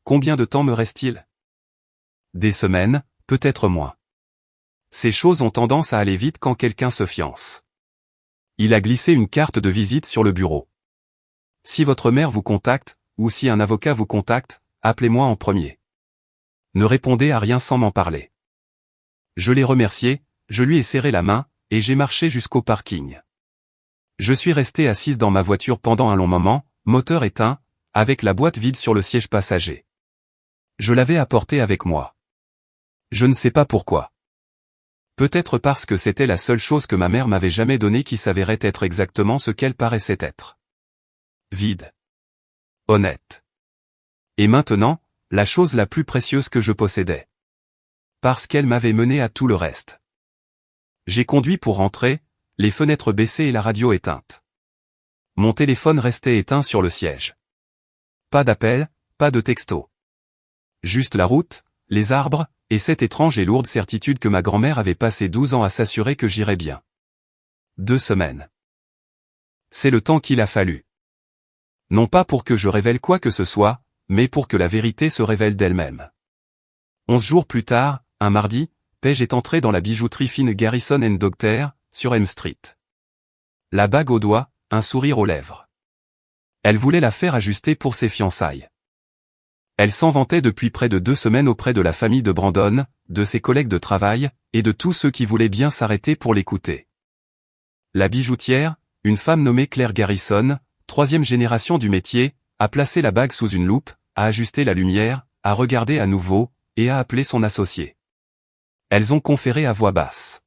Combien de temps me reste-t-il? Des semaines, peut-être moins. Ces choses ont tendance à aller vite quand quelqu'un se fiance. Il a glissé une carte de visite sur le bureau. Si votre mère vous contacte, ou si un avocat vous contacte, appelez-moi en premier. Ne répondez à rien sans m'en parler. Je l'ai remercié, je lui ai serré la main, et j'ai marché jusqu'au parking. Je suis resté assise dans ma voiture pendant un long moment, moteur éteint, avec la boîte vide sur le siège passager. Je l'avais apporté avec moi. Je ne sais pas pourquoi. Peut-être parce que c'était la seule chose que ma mère m'avait jamais donnée qui s'avérait être exactement ce qu'elle paraissait être. Vide. Honnête. Et maintenant, la chose la plus précieuse que je possédais. Parce qu'elle m'avait mené à tout le reste. J'ai conduit pour rentrer, les fenêtres baissées et la radio éteinte. Mon téléphone restait éteint sur le siège. Pas d'appel, pas de texto. Juste la route, les arbres, et cette étrange et lourde certitude que ma grand-mère avait passé 12 ans à s'assurer que j'irais bien. 2 semaines. C'est le temps qu'il a fallu. Non pas pour que je révèle quoi que ce soit, mais pour que la vérité se révèle d'elle-même. 11 jours plus tard, un mardi, Paige est entrée dans la bijouterie fine Garrison & Docter, sur Elm Street. La bague au doigt, un sourire aux lèvres. Elle voulait la faire ajuster pour ses fiançailles. Elle s'en vantait depuis près de 2 semaines auprès de la famille de Brandon, de ses collègues de travail, et de tous ceux qui voulaient bien s'arrêter pour l'écouter. La bijoutière, une femme nommée Claire Garrison, 3e génération du métier, a placé la bague sous une loupe, a ajusté la lumière, a regardé à nouveau, et a appelé son associé. Elles ont conféré à voix basse.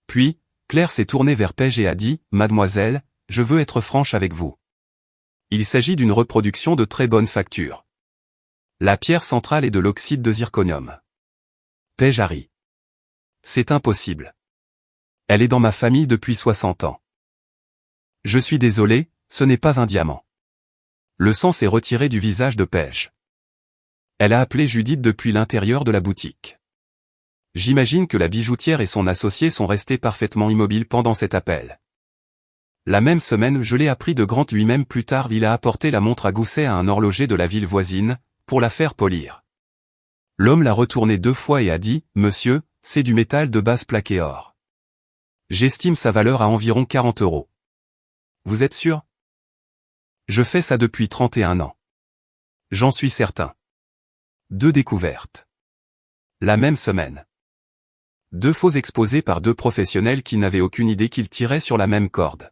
Puis, Claire s'est tournée vers Paige et a dit « Mademoiselle, je veux être franche avec vous. Il s'agit d'une reproduction de très bonne facture. La pierre centrale est de l'oxyde de zirconium. » Paige a ri. C'est impossible. Elle est dans ma famille depuis 60 ans. Je suis désolé, ce n'est pas un diamant. Le sang s'est retiré du visage de Paige. Elle a appelé Judith depuis l'intérieur de la boutique. J'imagine que la bijoutière et son associé sont restés parfaitement immobiles pendant cet appel. La même semaine, je l'ai appris de Grant lui-même plus tard, il a apporté la montre à gousset à un horloger de la ville voisine, pour la faire polir. L'homme l'a retournée 2 fois et a dit « Monsieur, c'est du métal de base plaqué or. J'estime sa valeur à environ 40 €. Vous êtes sûr ? Je fais ça depuis 31 ans. J'en suis certain. 2 découvertes. La même semaine. 2 faux exposés par 2 professionnels qui n'avaient aucune idée qu'ils tiraient sur la même corde.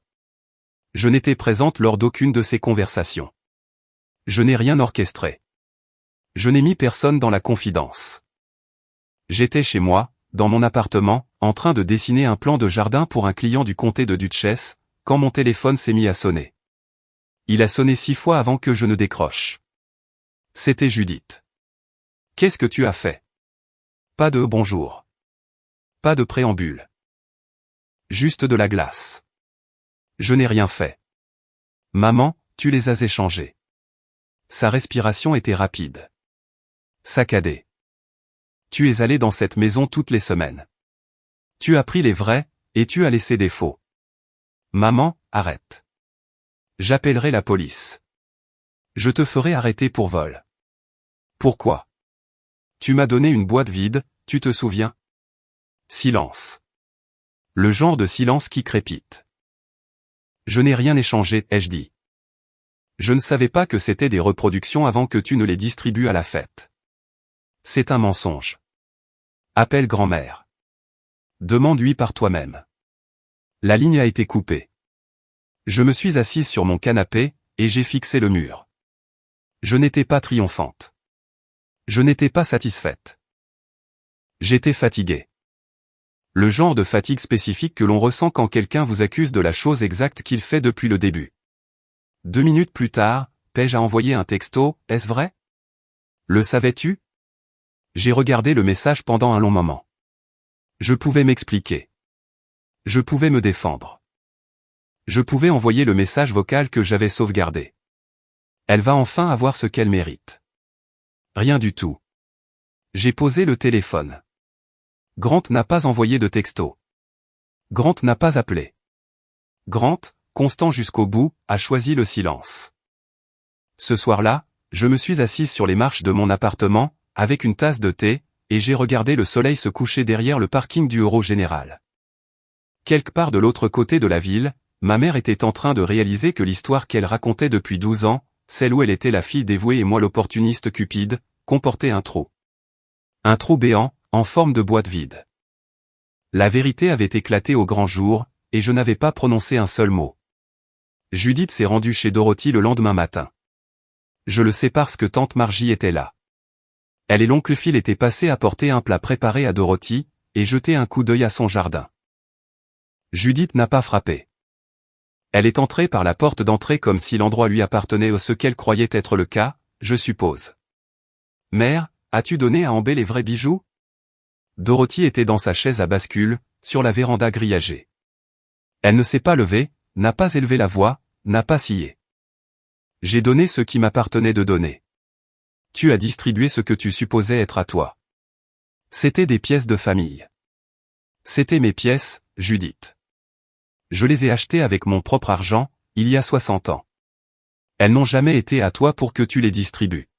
Je n'étais présente lors d'aucune de ces conversations. Je n'ai rien orchestré. Je n'ai mis personne dans la confidence. J'étais chez moi, dans mon appartement, en train de dessiner un plan de jardin pour un client du comté de Dutchess, quand mon téléphone s'est mis à sonner. Il a sonné 6 fois avant que je ne décroche. C'était Judith. « Qu'est-ce que tu as fait ? » Pas de « bonjour ». Pas de préambule. Juste de la glace. Je n'ai rien fait. Maman, tu les as échangés. Sa respiration était rapide. Saccadée. Tu es allé dans cette maison toutes les semaines. Tu as pris les vrais, et tu as laissé des faux. Maman, arrête. J'appellerai la police. Je te ferai arrêter pour vol. Pourquoi ? Tu m'as donné une boîte vide, tu te souviens ? Silence. Le genre de silence qui crépite. Je n'ai rien échangé, ai-je dit. Je ne savais pas que c'était des reproductions avant que tu ne les distribues à la fête. C'est un mensonge. Appelle grand-mère. Demande-lui par toi-même. La ligne a été coupée. Je me suis assise sur mon canapé, et j'ai fixé le mur. Je n'étais pas triomphante. Je n'étais pas satisfaite. J'étais fatiguée. Le genre de fatigue spécifique que l'on ressent quand quelqu'un vous accuse de la chose exacte qu'il fait depuis le début. 2 minutes plus tard, Paige a envoyé un texto, « Est-ce vrai ? Le savais-tu ? » J'ai regardé le message pendant un long moment. Je pouvais m'expliquer. Je pouvais me défendre. Je pouvais envoyer le message vocal que j'avais sauvegardé. Elle va enfin avoir ce qu'elle mérite. Rien du tout. J'ai posé le téléphone. Grant n'a pas envoyé de texto. Grant n'a pas appelé. Grant, constant jusqu'au bout, a choisi le silence. Ce soir-là, je me suis assise sur les marches de mon appartement, avec une tasse de thé, et j'ai regardé le soleil se coucher derrière le parking du Euro Général. Quelque part de l'autre côté de la ville, ma mère était en train de réaliser que l'histoire qu'elle racontait depuis 12 ans, celle où elle était la fille dévouée et moi l'opportuniste cupide, comportait un trou. Un trou béant, en forme de boîte vide. La vérité avait éclaté au grand jour, et je n'avais pas prononcé un seul mot. Judith s'est rendue chez Dorothy le lendemain matin. Je le sais parce que tante Margie était là. Elle et l'oncle Phil étaient passés apporter un plat préparé à Dorothy, et jeter un coup d'œil à son jardin. Judith n'a pas frappé. Elle est entrée par la porte d'entrée comme si l'endroit lui appartenait, ou ce qu'elle croyait être le cas, je suppose. Mère, as-tu donné à Amber les vrais bijoux? Dorothy était dans sa chaise à bascule, sur la véranda grillagée. Elle ne s'est pas levée, n'a pas élevé la voix, n'a pas scié. J'ai donné ce qui m'appartenait de donner. Tu as distribué ce que tu supposais être à toi. C'était des pièces de famille. C'était mes pièces, Judith. Je les ai achetées avec mon propre argent, il y a 60 ans. Elles n'ont jamais été à toi pour que tu les distribues.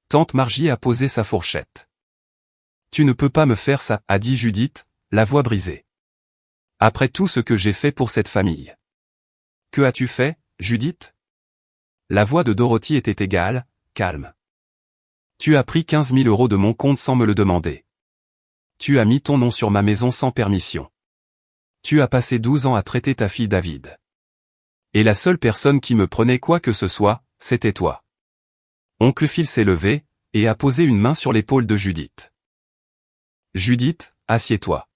Tante Margie a posé sa fourchette. Tu ne peux pas me faire ça, a dit Judith, la voix brisée. Après tout ce que j'ai fait pour cette famille. Que as-tu fait, Judith? La voix de Dorothy était égale, calme. Tu as pris 15 000 € de mon compte sans me le demander. Tu as mis ton nom sur ma maison sans permission. Tu as passé 12 ans à traiter ta fille David. Et la seule personne qui me prenait quoi que ce soit, c'était toi. Oncle Phil s'est levé, et a posé une main sur l'épaule de Judith. Judith, assieds-toi.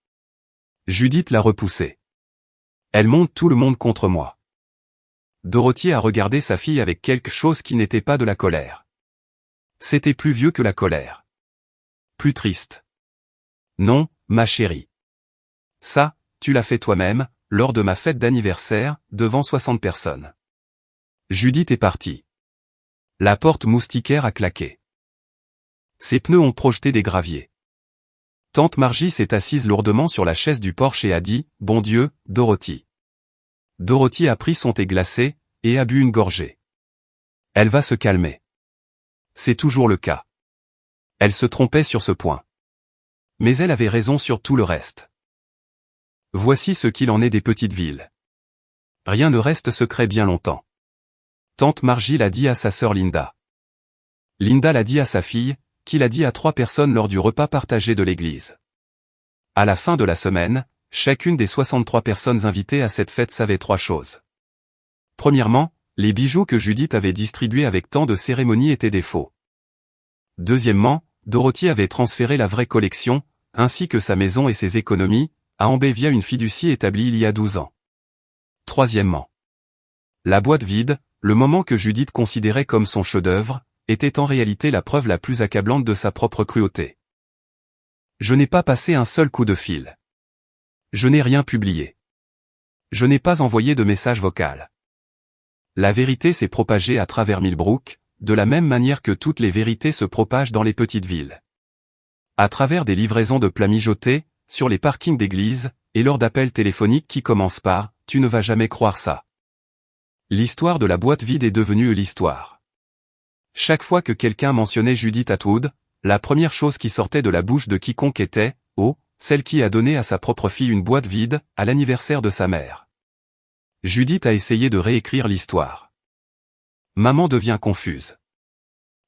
Judith l'a repoussé. Elle monte tout le monde contre moi. Dorothy a regardé sa fille avec quelque chose qui n'était pas de la colère. C'était plus vieux que la colère. Plus triste. Non, ma chérie. Ça, tu l'as fait toi-même, lors de ma fête d'anniversaire, devant 60 personnes. Judith est partie. La porte moustiquaire a claqué. Ses pneus ont projeté des graviers. Tante Margie s'est assise lourdement sur la chaise du porche et a dit, « Bon Dieu, Dorothy. » Dorothy a pris son thé glacé, et a bu une gorgée. Elle va se calmer. C'est toujours le cas. Elle se trompait sur ce point. Mais elle avait raison sur tout le reste. Voici ce qu'il en est des petites villes. Rien ne reste secret bien longtemps. Tante Margie l'a dit à sa sœur Linda. Linda l'a dit à sa fille, qui l'a dit à 3 personnes lors du repas partagé de l'église. À la fin de la semaine, chacune des 63 personnes invitées à cette fête savait 3 choses. Premièrement, les bijoux que Judith avait distribués avec tant de cérémonie étaient des faux. Deuxièmement, Dorothy avait transféré la vraie collection, ainsi que sa maison et ses économies, à Amber via une fiducie établie il y a 12 ans. Troisièmement, la boîte vide, le moment que Judith considérait comme son chef-d'œuvre, était en réalité la preuve la plus accablante de sa propre cruauté. Je n'ai pas passé un seul coup de fil. Je n'ai rien publié. Je n'ai pas envoyé de message vocal. La vérité s'est propagée à travers Millbrook, de la même manière que toutes les vérités se propagent dans les petites villes. À travers des livraisons de plats mijotés, sur les parkings d'église, et lors d'appels téléphoniques qui commencent par « Tu ne vas jamais croire ça ». L'histoire de la boîte vide est devenue l'histoire. Chaque fois que quelqu'un mentionnait Judith Atwood, la première chose qui sortait de la bouche de quiconque était « Oh, celle qui a donné à sa propre fille une boîte vide, à l'anniversaire de sa mère ». Judith a essayé de réécrire l'histoire. Maman devient confuse.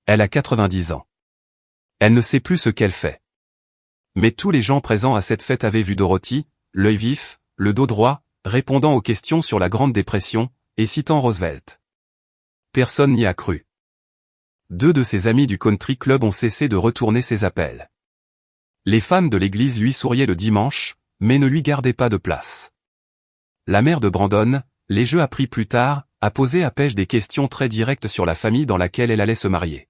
Elle a 90 ans. Elle ne sait plus ce qu'elle fait. Mais tous les gens présents à cette fête avaient vu Dorothy, l'œil vif, le dos droit, répondant aux questions sur la Grande Dépression, et citant Roosevelt. Personne n'y a cru. 2 de ses amis du country club ont cessé de retourner ses appels. Les femmes de l'église lui souriaient le dimanche, mais ne lui gardaient pas de place. La mère de Brandon, les jeux appris plus tard, a posé à Paige des questions très directes sur la famille dans laquelle elle allait se marier.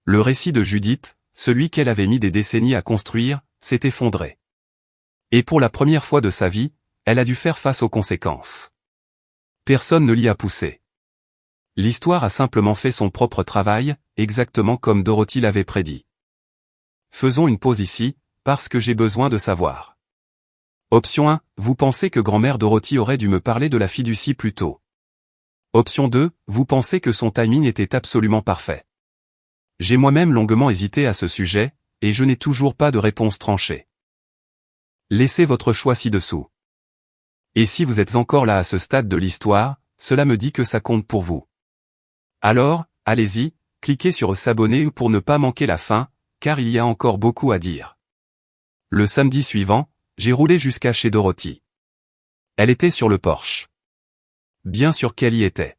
Le récit de Judith, celui qu'elle avait mis des décennies à construire, s'est effondré. Et pour la première fois de sa vie, elle a dû faire face aux conséquences. Personne ne l'y a poussé. L'histoire a simplement fait son propre travail, exactement comme Dorothy l'avait prédit. Faisons une pause ici, parce que j'ai besoin de savoir. Option 1, vous pensez que grand-mère Dorothy aurait dû me parler de la fiducie plus tôt. Option 2, vous pensez que son timing était absolument parfait. J'ai moi-même longuement hésité à ce sujet, et je n'ai toujours pas de réponse tranchée. Laissez votre choix ci-dessous. Et si vous êtes encore là à ce stade de l'histoire, cela me dit que ça compte pour vous. Alors, allez-y, cliquez sur s'abonner pour ne pas manquer la fin, car il y a encore beaucoup à dire. Le samedi suivant, j'ai roulé jusqu'à chez Dorothy. Elle était sur le porche. Bien sûr qu'elle y était.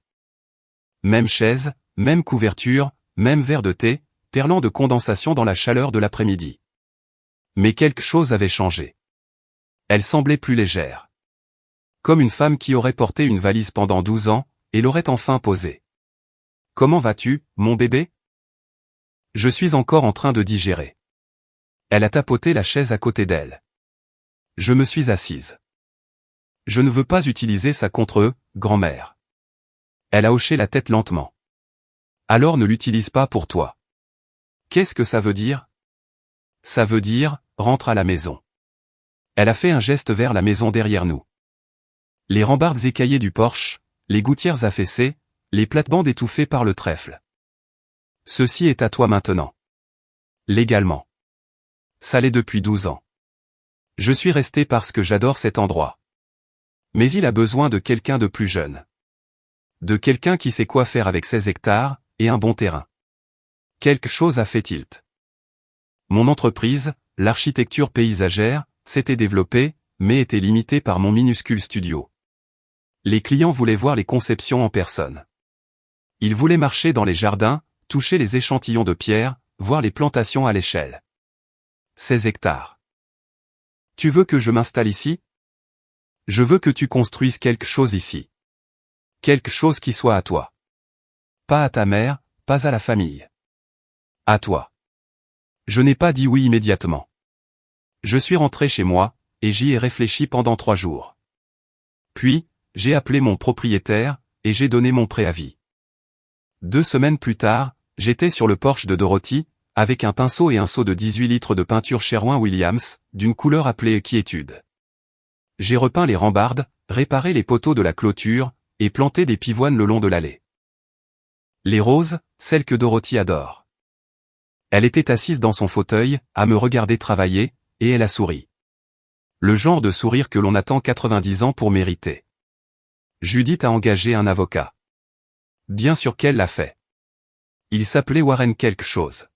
Même chaise, même couverture, même verre de thé, perlant de condensation dans la chaleur de l'après-midi. Mais quelque chose avait changé. Elle semblait plus légère. Comme une femme qui aurait porté une valise pendant 12 ans, et l'aurait enfin posée. « Comment vas-tu, mon bébé ? » « Je suis encore en train de digérer. » Elle a tapoté la chaise à côté d'elle. Je me suis assise. « Je ne veux pas utiliser ça contre eux, grand-mère. » Elle a hoché la tête lentement. « Alors ne l'utilise pas pour toi. » « Qu'est-ce que ça veut dire ? » ?»« Ça veut dire, rentre à la maison. » Elle a fait un geste vers la maison derrière nous. Les rambardes écaillées du porche, les gouttières affaissées, les plates-bandes étouffées par le trèfle. « Ceci est à toi maintenant. » Légalement. Ça l'est depuis 12 ans. Je suis resté parce que j'adore cet endroit. Mais il a besoin de quelqu'un de plus jeune. De quelqu'un qui sait quoi faire avec 16 hectares, et un bon terrain. Quelque chose a fait tilt. Mon entreprise, l'architecture paysagère, s'était développée, mais était limitée par mon minuscule studio. Les clients voulaient voir les conceptions en personne. Ils voulaient marcher dans les jardins, toucher les échantillons de pierre, voir les plantations à l'échelle. 16 hectares. Tu veux que je m'installe ici ? Je veux que tu construises quelque chose ici. Quelque chose qui soit à toi. Pas à ta mère, pas à la famille. À toi. Je n'ai pas dit oui immédiatement. Je suis rentré chez moi, et j'y ai réfléchi pendant 3 jours. Puis, j'ai appelé mon propriétaire, et j'ai donné mon préavis. 2 semaines plus tard, j'étais sur le porche de Dorothy, avec un pinceau et un seau de 18 litres de peinture Sherwin-Williams, d'une couleur appelée quiétude. J'ai repeint les rambardes, réparé les poteaux de la clôture, et planté des pivoines le long de l'allée. Les roses, celles que Dorothy adore. Elle était assise dans son fauteuil, à me regarder travailler, et elle a souri. Le genre de sourire que l'on attend 90 ans pour mériter. Judith a engagé un avocat. Bien sûr qu'elle l'a fait. Il s'appelait Warren quelque chose.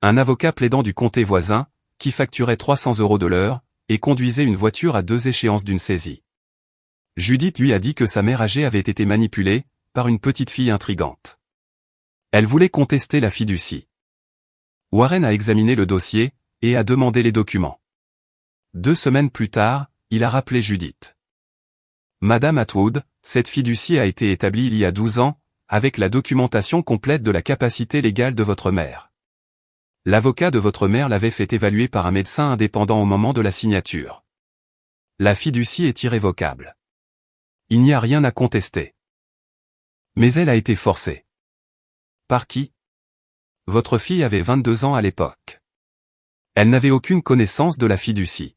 Un avocat plaidant du comté voisin, qui facturait 300 € de l'heure, et conduisait une voiture à 2 échéances d'une saisie. Judith lui a dit que sa mère âgée avait été manipulée, par une petite fille intrigante. Elle voulait contester la fiducie. Warren a examiné le dossier, et a demandé les documents. 2 semaines plus tard, il a rappelé Judith. Madame Atwood, cette fiducie a été établie il y a 12 ans, avec la documentation complète de la capacité légale de votre mère. L'avocat de votre mère l'avait fait évaluer par un médecin indépendant au moment de la signature. La fiducie est irrévocable. Il n'y a rien à contester. Mais elle a été forcée. Par qui ? Votre fille avait 22 ans à l'époque. Elle n'avait aucune connaissance de la fiducie.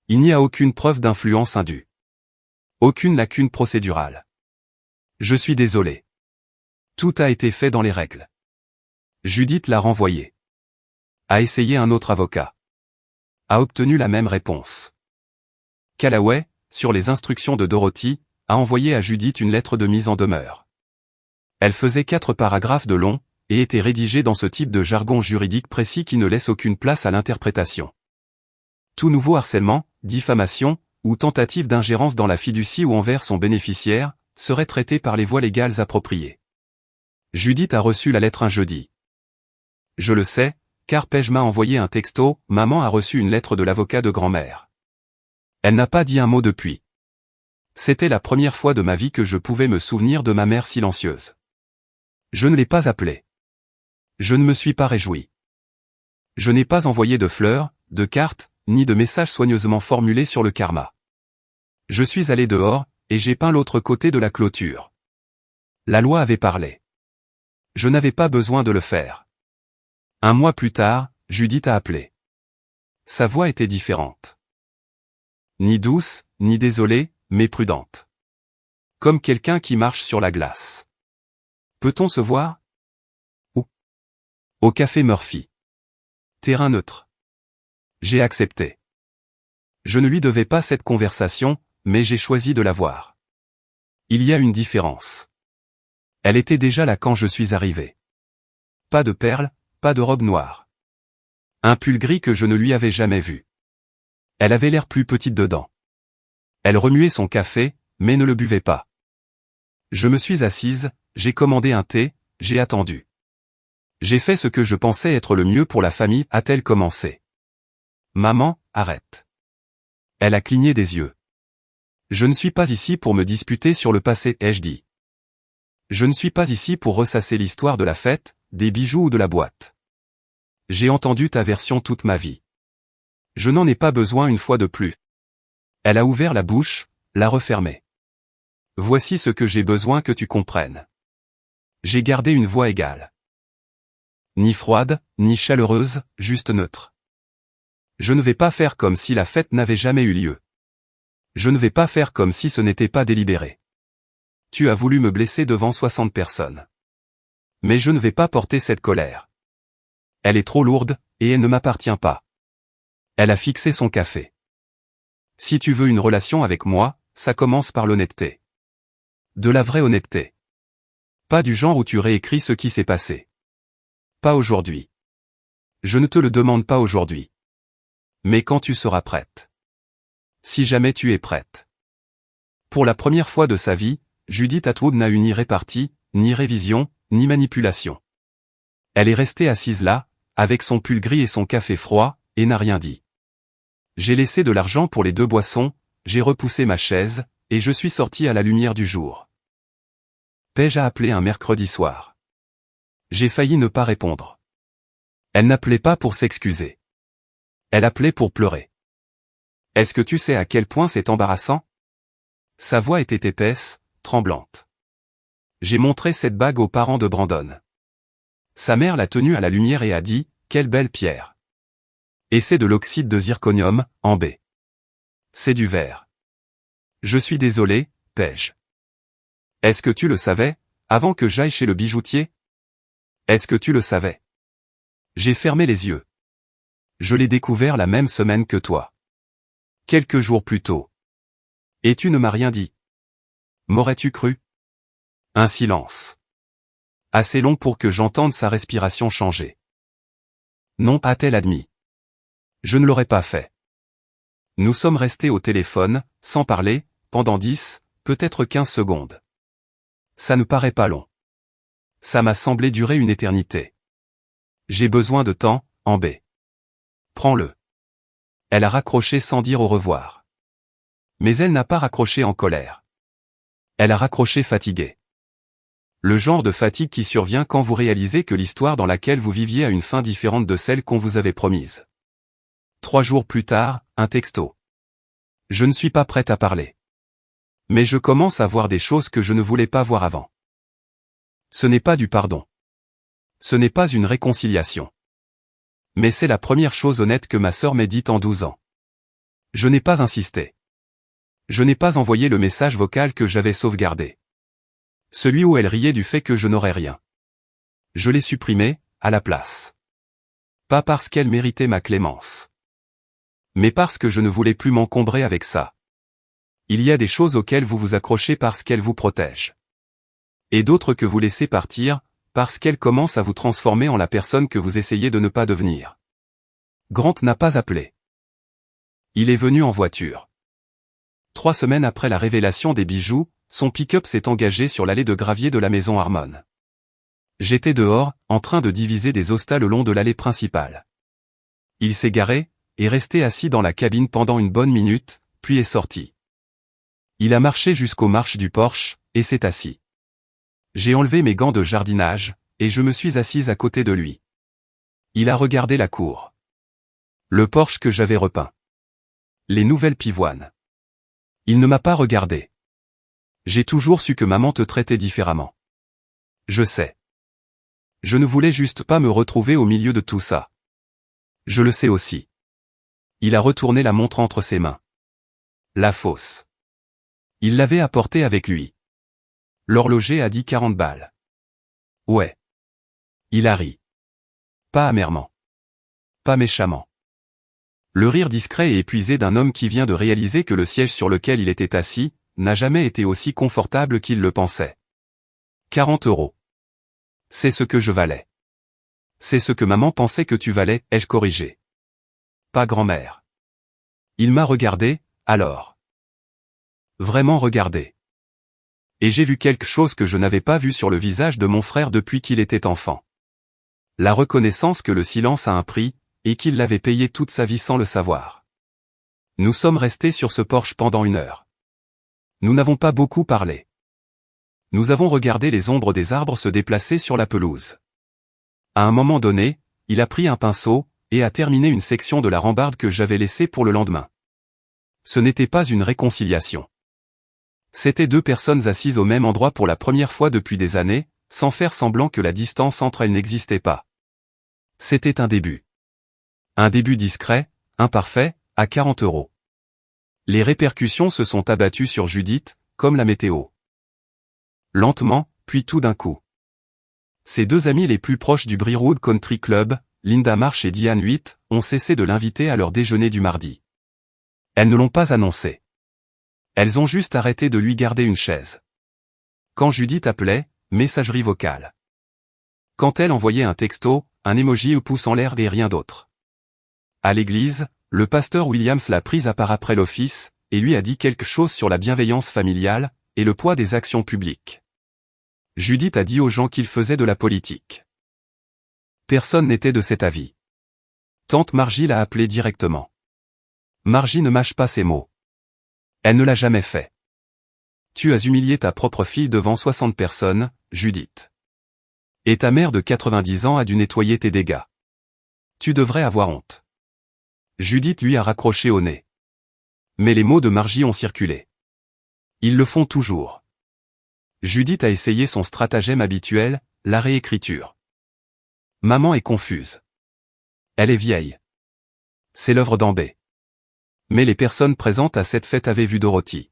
Il n'y a aucune preuve d'influence indue. Aucune lacune procédurale. Je suis désolé. Tout a été fait dans les règles. Judith l'a renvoyé. A essayé un autre avocat. A obtenu la même réponse. Callaway, sur les instructions de Dorothy, a envoyé à Judith une lettre de mise en demeure. Elle faisait 4 paragraphes de long, et était rédigée dans ce type de jargon juridique précis qui ne laisse aucune place à l'interprétation. Tout nouveau harcèlement, diffamation, ou tentative d'ingérence dans la fiducie ou envers son bénéficiaire, serait traité par les voies légales appropriées. Judith a reçu la lettre un jeudi. Je le sais, car Paige m'a envoyé un texto, maman a reçu une lettre de l'avocat de grand-mère. Elle n'a pas dit un mot depuis. C'était la première fois de ma vie que je pouvais me souvenir de ma mère silencieuse. Je ne l'ai pas appelée. Je ne me suis pas réjoui. Je n'ai pas envoyé de fleurs, de cartes, ni de messages soigneusement formulés sur le karma. Je suis allé dehors, et j'ai peint l'autre côté de la clôture. La loi avait parlé. Je n'avais pas besoin de le faire. 1 mois plus tard, Judith a appelé. Sa voix était différente. Ni douce, ni désolée, mais prudente. Comme quelqu'un qui marche sur la glace. Peut-on se voir ? Où ? Au café Murphy. Terrain neutre. J'ai accepté. Je ne lui devais pas cette conversation, mais j'ai choisi de la voir. Il y a une différence. Elle était déjà là quand je suis arrivé. Pas de perles, pas de robe noire. Un pull gris que je ne lui avais jamais vu. Elle avait l'air plus petite dedans. Elle remuait son café, mais ne le buvait pas. Je me suis assise, j'ai commandé un thé, j'ai attendu. J'ai fait ce que je pensais être le mieux pour la famille, a-t-elle commencé. Maman, arrête. Elle a cligné des yeux. Je ne suis pas ici pour me disputer sur le passé, ai-je dit. Je ne suis pas ici pour ressasser l'histoire de la fête, des bijoux ou de la boîte. J'ai entendu ta version toute ma vie. Je n'en ai pas besoin une fois de plus. Elle a ouvert la bouche, l'a refermée. Voici ce que j'ai besoin que tu comprennes. J'ai gardé une voix égale. Ni froide, ni chaleureuse, juste neutre. Je ne vais pas faire comme si la fête n'avait jamais eu lieu. Je ne vais pas faire comme si ce n'était pas délibéré. Tu as voulu me blesser devant 60 personnes. Mais je ne vais pas porter cette colère. Elle est trop lourde, et elle ne m'appartient pas. Elle a fixé son café. Si tu veux une relation avec moi, ça commence par l'honnêteté. De la vraie honnêteté. Pas du genre où tu réécris ce qui s'est passé. Pas aujourd'hui. Je ne te le demande pas aujourd'hui. Mais quand tu seras prête. Si jamais tu es prête. Pour la première fois de sa vie, Judith Atwood n'a eu ni répartie, ni révision, ni manipulation. Elle est restée assise là, avec son pull gris et son café froid, et n'a rien dit. J'ai laissé de l'argent pour les 2 boissons, j'ai repoussé ma chaise, et je suis sorti à la lumière du jour. Paige a appelé un mercredi soir. J'ai failli ne pas répondre. Elle n'appelait pas pour s'excuser. Elle appelait pour pleurer. Est-ce que tu sais à quel point c'est embarrassant? Sa voix était épaisse, tremblante. J'ai montré cette bague aux parents de Brandon. Sa mère l'a tenue à la lumière et a dit, « Quelle belle pierre !» Et c'est de l'oxyde de zirconium, en B. C'est du verre. Je suis désolé, Paige. Est-ce que tu le savais, avant que j'aille chez le bijoutier? Est-ce que tu le savais? J'ai fermé les yeux. Je l'ai découvert la même semaine que toi. Quelques jours plus tôt. Et tu ne m'as rien dit. M'aurais-tu cru? Un silence. Assez long pour que j'entende sa respiration changer. Non, a-t-elle admis. Je ne l'aurais pas fait. Nous sommes restés au téléphone, sans parler, pendant 10, peut-être 15 secondes. Ça ne paraît pas long. Ça m'a semblé durer une éternité. J'ai besoin de temps, en B. Prends-le. Elle a raccroché sans dire au revoir. Mais elle n'a pas raccroché en colère. Elle a raccroché fatiguée. Le genre de fatigue qui survient quand vous réalisez que l'histoire dans laquelle vous viviez a une fin différente de celle qu'on vous avait promise. 3 jours plus tard, un texto. Je ne suis pas prête à parler. Mais je commence à voir des choses que je ne voulais pas voir avant. Ce n'est pas du pardon. Ce n'est pas une réconciliation. Mais c'est la première chose honnête que ma sœur m'ait dite en 12 ans. Je n'ai pas insisté. Je n'ai pas envoyé le message vocal que j'avais sauvegardé. Celui où elle riait du fait que je n'aurais rien. Je l'ai supprimé, à la place. Pas parce qu'elle méritait ma clémence. Mais parce que je ne voulais plus m'encombrer avec ça. Il y a des choses auxquelles vous vous accrochez parce qu'elles vous protègent. Et d'autres que vous laissez partir, parce qu'elles commencent à vous transformer en la personne que vous essayez de ne pas devenir. Grant n'a pas appelé. Il est venu en voiture. 3 semaines après la révélation des bijoux, son pick-up s'est engagé sur l'allée de gravier de la maison Harmon. J'étais dehors, en train de diviser des ostas le long de l'allée principale. Il s'est garé, est resté assis dans la cabine pendant une bonne minute, puis est sorti. Il a marché jusqu'aux marches du Porsche, et s'est assis. J'ai enlevé mes gants de jardinage, et je me suis assise à côté de lui. Il a regardé la cour. Le Porsche que j'avais repeint. Les nouvelles pivoines. Il ne m'a pas regardé. J'ai toujours su que maman te traitait différemment. Je sais. Je ne voulais juste pas me retrouver au milieu de tout ça. Je le sais aussi. Il a retourné la montre entre ses mains. La fausse. Il l'avait apportée avec lui. L'horloger a dit 40 balles. Ouais. Il a ri. Pas amèrement. Pas méchamment. Le rire discret et épuisé d'un homme qui vient de réaliser que le siège sur lequel il était assis, n'a jamais été aussi confortable qu'il le pensait. 40 €. C'est ce que je valais. C'est ce que maman pensait que tu valais, ai-je corrigé. Pas grand-mère. Il m'a regardé, alors. Vraiment regardé. Et j'ai vu quelque chose que je n'avais pas vu sur le visage de mon frère depuis qu'il était enfant. La reconnaissance que le silence a un prix, et qu'il l'avait payé toute sa vie sans le savoir. Nous sommes restés sur ce porche pendant 1 heure. Nous n'avons pas beaucoup parlé. Nous avons regardé les ombres des arbres se déplacer sur la pelouse. À un moment donné, il a pris un pinceau, et a terminé une section de la rambarde que j'avais laissée pour le lendemain. Ce n'était pas une réconciliation. C'étaient 2 personnes assises au même endroit pour la première fois depuis des années, sans faire semblant que la distance entre elles n'existait pas. C'était un début. Un début discret, imparfait, à 40 €. Les répercussions se sont abattues sur Judith, comme la météo. Lentement, puis tout d'un coup. Ses 2 amis les plus proches du Breewood Country Club, Linda Marsh et Diane Witt, ont cessé de l'inviter à leur déjeuner du mardi. Elles ne l'ont pas annoncé. Elles ont juste arrêté de lui garder une chaise. Quand Judith appelait, messagerie vocale. Quand elle envoyait un texto, un emoji ou pouce en l'air et rien d'autre. À l'église, le pasteur Williams l'a prise à part après l'office, et lui a dit quelque chose sur la bienveillance familiale, et le poids des actions publiques. Judith a dit aux gens qu'il faisait de la politique. Personne n'était de cet avis. Tante Margie l'a appelé directement. Margie ne mâche pas ses mots. Elle ne l'a jamais fait. Tu as humilié ta propre fille devant 60 personnes, Judith. Et ta mère de 90 ans a dû nettoyer tes dégâts. Tu devrais avoir honte. Judith lui a raccroché au nez. Mais les mots de Margie ont circulé. Ils le font toujours. Judith a essayé son stratagème habituel, la réécriture. Maman est confuse. Elle est vieille. C'est l'œuvre d'Ambé. Mais les personnes présentes à cette fête avaient vu Dorothy.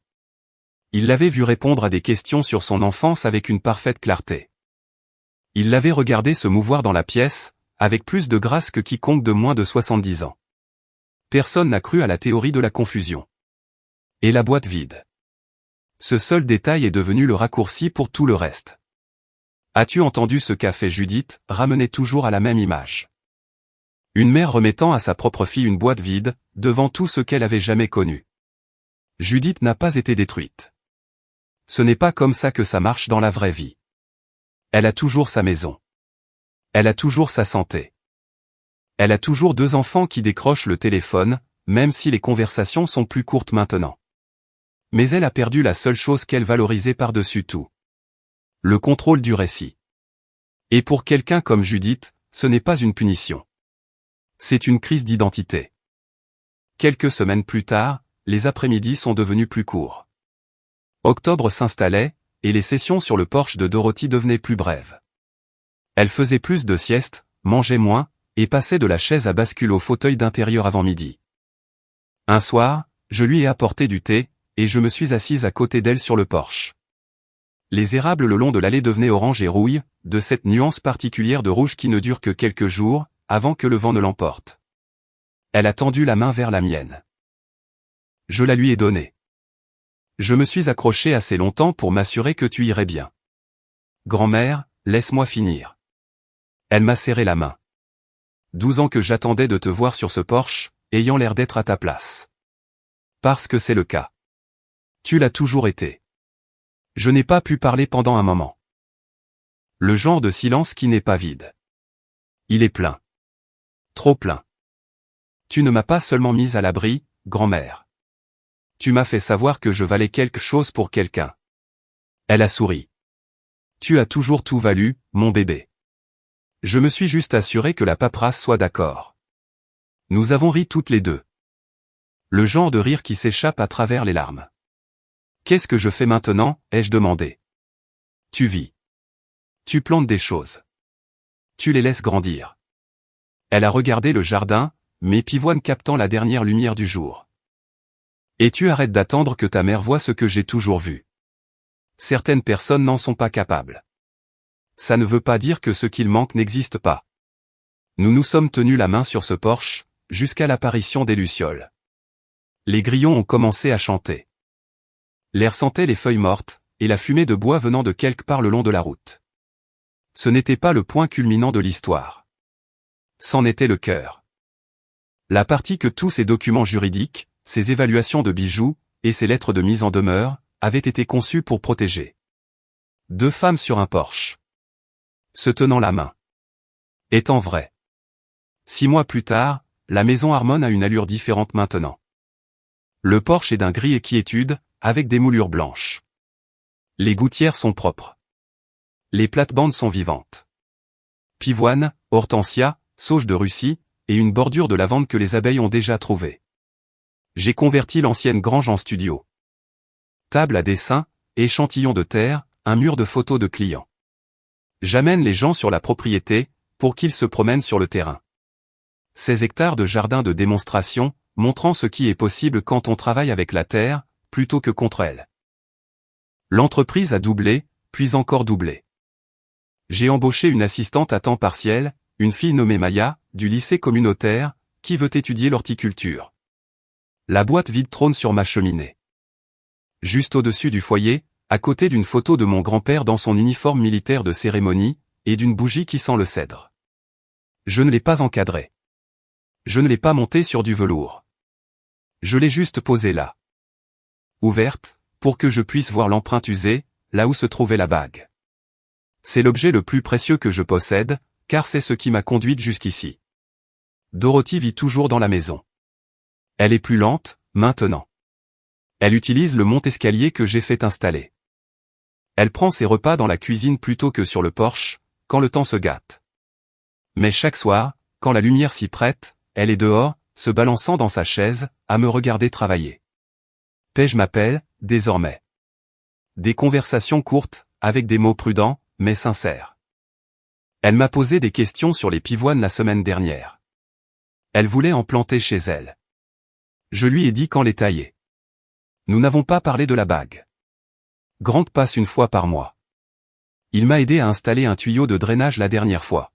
Ils l'avaient vu répondre à des questions sur son enfance avec une parfaite clarté. Ils l'avaient regardé se mouvoir dans la pièce, avec plus de grâce que quiconque de moins de 70 ans. Personne n'a cru à la théorie de la confusion. Et la boîte vide. Ce seul détail est devenu le raccourci pour tout le reste. As-tu entendu ce qu'a fait Judith, ramené toujours à la même image. Une mère remettant à sa propre fille une boîte vide, devant tout ce qu'elle avait jamais connu. Judith n'a pas été détruite. Ce n'est pas comme ça que ça marche dans la vraie vie. Elle a toujours sa maison. Elle a toujours sa santé. Elle a toujours 2 enfants qui décrochent le téléphone, même si les conversations sont plus courtes maintenant. Mais elle a perdu la seule chose qu'elle valorisait par-dessus tout. Le contrôle du récit. Et pour quelqu'un comme Judith, ce n'est pas une punition. C'est une crise d'identité. Quelques semaines plus tard, les après-midi sont devenus plus courts. Octobre s'installait, et les sessions sur le porche de Dorothy devenaient plus brèves. Elle faisait plus de siestes, mangeait moins, et passait de la chaise à bascule au fauteuil d'intérieur avant midi. Un soir, je lui ai apporté du thé, et je me suis assise à côté d'elle sur le porche. Les érables le long de l'allée devenaient orange et rouille, de cette nuance particulière de rouge qui ne dure que quelques jours, avant que le vent ne l'emporte. Elle a tendu la main vers la mienne. Je la lui ai donnée. Je me suis accroché assez longtemps pour m'assurer que tu irais bien. Grand-mère, laisse-moi finir. Elle m'a serré la main. 12 ans que j'attendais de te voir sur ce porche, ayant l'air d'être à ta place. Parce que c'est le cas. Tu l'as toujours été. Je n'ai pas pu parler pendant un moment. Le genre de silence qui n'est pas vide. Il est plein. Trop plein. Tu ne m'as pas seulement mise à l'abri, grand-mère. Tu m'as fait savoir que je valais quelque chose pour quelqu'un. Elle a souri. Tu as toujours tout valu, mon bébé. Je me suis juste assuré que la paperasse soit d'accord. Nous avons ri toutes les deux. Le genre de rire qui s'échappe à travers les larmes. Qu'est-ce que je fais maintenant, ai-je demandé. Tu vis. Tu plantes des choses. Tu les laisses grandir. Elle a regardé le jardin, mes pivoines captant la dernière lumière du jour. Et tu arrêtes d'attendre que ta mère voie ce que j'ai toujours vu. Certaines personnes n'en sont pas capables. Ça ne veut pas dire que ce qu'il manque n'existe pas. Nous nous sommes tenus la main sur ce porche, jusqu'à l'apparition des lucioles. Les grillons ont commencé à chanter. L'air sentait les feuilles mortes, et la fumée de bois venant de quelque part le long de la route. Ce n'était pas le point culminant de l'histoire. C'en était le cœur. La partie que tous ces documents juridiques, ces évaluations de bijoux, et ces lettres de mise en demeure, avaient été conçues pour protéger. 2 femmes sur un porche. Se tenant la main. Étant vrai. 6 mois plus tard, la maison Harmon a une allure différente maintenant. Le porche est d'un gris et quiétude, avec des moulures blanches. Les gouttières sont propres. Les plates-bandes sont vivantes. Pivoine, hortensia, sauge de Russie, et une bordure de lavande que les abeilles ont déjà trouvée. J'ai converti l'ancienne grange en studio. Table à dessin, échantillon de terre, un mur de photos de clients. J'amène les gens sur la propriété, pour qu'ils se promènent sur le terrain. 16 hectares de jardin de démonstration, montrant ce qui est possible quand on travaille avec la terre, plutôt que contre elle. L'entreprise a doublé, puis encore doublé. J'ai embauché une assistante à temps partiel, une fille nommée Maya, du lycée communautaire, qui veut étudier l'horticulture. La boîte vide trône sur ma cheminée. Juste au-dessus du foyer, à côté d'une photo de mon grand-père dans son uniforme militaire de cérémonie, et d'une bougie qui sent le cèdre. Je ne l'ai pas encadrée. Je ne l'ai pas montée sur du velours. Je l'ai juste posée là. Ouverte, pour que je puisse voir l'empreinte usée, là où se trouvait la bague. C'est l'objet le plus précieux que je possède, car c'est ce qui m'a conduite jusqu'ici. Dorothy vit toujours dans la maison. Elle est plus lente, maintenant. Elle utilise le monte-escalier que j'ai fait installer. Elle prend ses repas dans la cuisine plutôt que sur le porche, quand le temps se gâte. Mais chaque soir, quand la lumière s'y prête, elle est dehors, se balançant dans sa chaise, à me regarder travailler. Paige m'appelle, désormais. Des conversations courtes, avec des mots prudents, mais sincères. Elle m'a posé des questions sur les pivoines la semaine dernière. Elle voulait en planter chez elle. Je lui ai dit quand les tailler. Nous n'avons pas parlé de la bague. Grant passe une fois par mois. Il m'a aidé à installer un tuyau de drainage la dernière fois.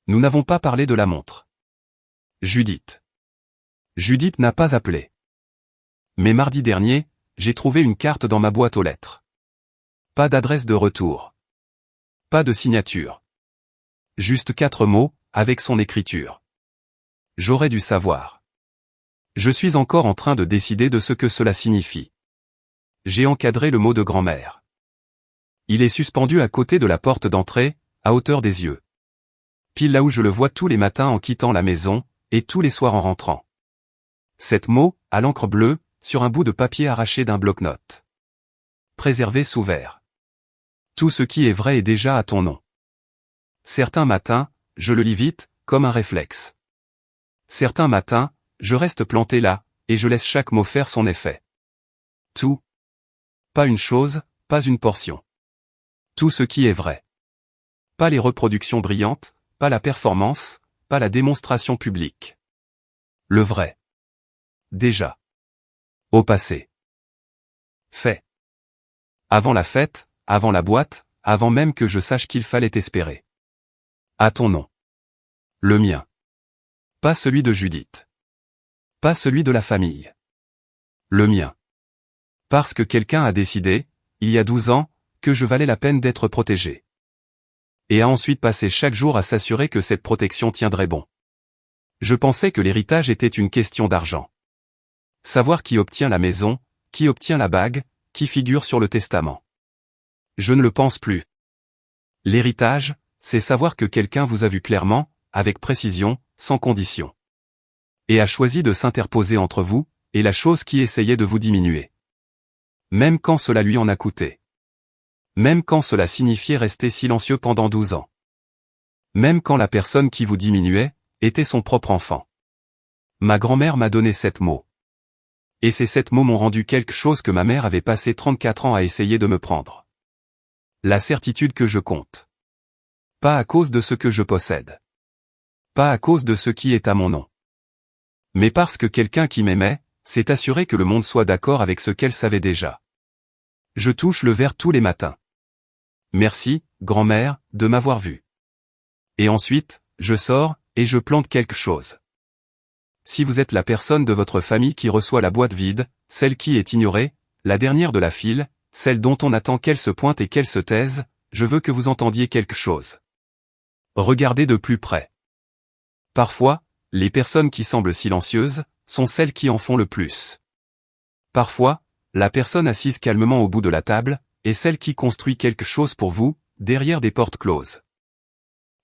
Nous n'avons pas parlé de la montre. Judith. Judith n'a pas appelé. Mais mardi dernier, j'ai trouvé une carte dans ma boîte aux lettres. Pas d'adresse de retour. Pas de signature. Juste 4 mots, avec son écriture. J'aurais dû savoir. Je suis encore en train de décider de ce que cela signifie. J'ai encadré le mot de grand-mère. Il est suspendu à côté de la porte d'entrée, à hauteur des yeux. Pile là où je le vois tous les matins en quittant la maison, et tous les soirs en rentrant. 7 mots, à l'encre bleue, sur un bout de papier arraché d'un bloc-notes. Préservé sous verre. Tout ce qui est vrai est déjà à ton nom. Certains matins, je le lis vite, comme un réflexe. Certains matins, je reste planté là, et je laisse chaque mot faire son effet. Tout. Pas une chose, pas une portion. Tout ce qui est vrai. Pas les reproductions brillantes, pas la performance, pas la démonstration publique. Le vrai. Déjà. Au passé. Fait. Avant la fête, avant la boîte, avant même que je sache qu'il fallait espérer. À ton nom. Le mien. Pas celui de Judith. Pas celui de la famille. Le mien. Parce que quelqu'un a décidé, il y a 12 ans, que je valais la peine d'être protégé. Et a ensuite passé chaque jour à s'assurer que cette protection tiendrait bon. Je pensais que l'héritage était une question d'argent. Savoir qui obtient la maison, qui obtient la bague, qui figure sur le testament. Je ne le pense plus. L'héritage, c'est savoir que quelqu'un vous a vu clairement, avec précision, sans condition. Et a choisi de s'interposer entre vous, et la chose qui essayait de vous diminuer. Même quand cela lui en a coûté. Même quand cela signifiait rester silencieux pendant 12 ans. Même quand la personne qui vous diminuait, était son propre enfant. Ma grand-mère m'a donné 7 mots. Et ces 7 mots m'ont rendu quelque chose que ma mère avait passé 34 ans à essayer de me prendre. La certitude que je compte. Pas à cause de ce que je possède. Pas à cause de ce qui est à mon nom. Mais parce que quelqu'un qui m'aimait, s'est assuré que le monde soit d'accord avec ce qu'elle savait déjà. Je touche le verre tous les matins. Merci, grand-mère, de m'avoir vu. Et ensuite, je sors, et je plante quelque chose. Si vous êtes la personne de votre famille qui reçoit la boîte vide, celle qui est ignorée, la dernière de la file, celle dont on attend qu'elle se pointe et qu'elle se taise, je veux que vous entendiez quelque chose. Regardez de plus près. Parfois, les personnes qui semblent silencieuses, sont celles qui en font le plus. Parfois, la personne assise calmement au bout de la table, est celle qui construit quelque chose pour vous, derrière des portes closes.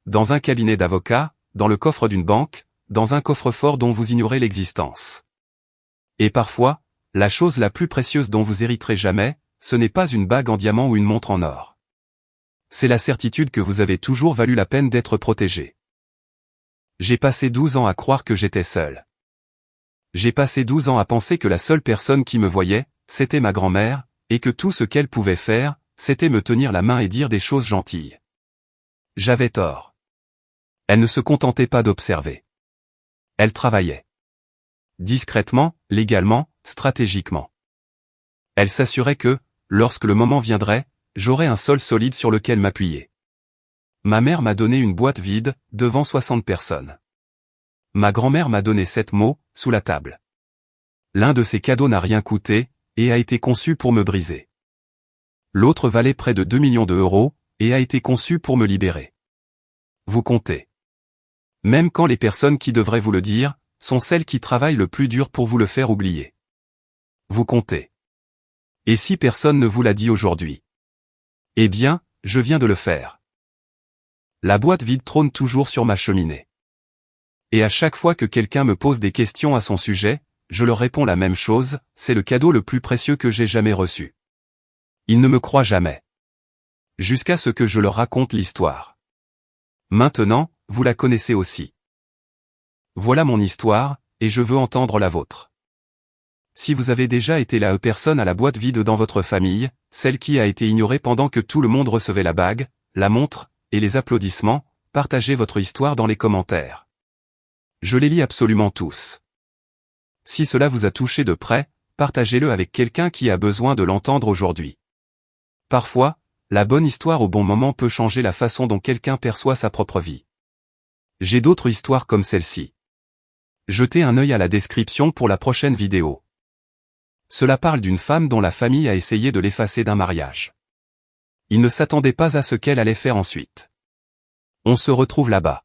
dans un cabinet d'avocat, dans le coffre d'une banque, dans un coffre-fort dont vous ignorez l'existence. Et parfois, la chose la plus précieuse dont vous hériterez jamais, ce n'est pas une bague en diamant ou une montre en or. C'est la certitude que vous avez toujours valu la peine d'être protégé. J'ai passé 12 ans à croire que j'étais seul. J'ai passé 12 ans à penser que la seule personne qui me voyait, c'était ma grand-mère, et que tout ce qu'elle pouvait faire, c'était me tenir la main et dire des choses gentilles. J'avais tort. Elle ne se contentait pas d'observer. Elle travaillait. Discrètement, légalement, stratégiquement. Elle s'assurait que, lorsque le moment viendrait, j'aurais un sol solide sur lequel m'appuyer. Ma mère m'a donné une boîte vide, devant 60 personnes. Ma grand-mère m'a donné 7 mots, sous la table. L'un de ces cadeaux n'a rien coûté, et a été conçu pour me briser. L'autre valait près de 2 millions d'euros, et a été conçu pour me libérer. Vous comptez. Même quand les personnes qui devraient vous le dire, sont celles qui travaillent le plus dur pour vous le faire oublier. Vous comptez. Et si personne ne vous l'a dit aujourd'hui? Eh bien, je viens de le faire. La boîte vide trône toujours sur ma cheminée. Et à chaque fois que quelqu'un me pose des questions à son sujet, je leur réponds la même chose, c'est le cadeau le plus précieux que j'ai jamais reçu. Ils ne me croient jamais. Jusqu'à ce que je leur raconte l'histoire. Maintenant, vous la connaissez aussi. Voilà mon histoire, et je veux entendre la vôtre. Si vous avez déjà été la personne à la boîte vide dans votre famille, celle qui a été ignorée pendant que tout le monde recevait la bague, la montre, et les applaudissements, partagez votre histoire dans les commentaires. Je les lis absolument tous. Si cela vous a touché de près, partagez-le avec quelqu'un qui a besoin de l'entendre aujourd'hui. Parfois, la bonne histoire au bon moment peut changer la façon dont quelqu'un perçoit sa propre vie. J'ai d'autres histoires comme celle-ci. Jetez un œil à la description pour la prochaine vidéo. Cela parle d'une femme dont la famille a essayé de l'effacer d'un mariage. Il ne s'attendait pas à ce qu'elle allait faire ensuite. On se retrouve là-bas.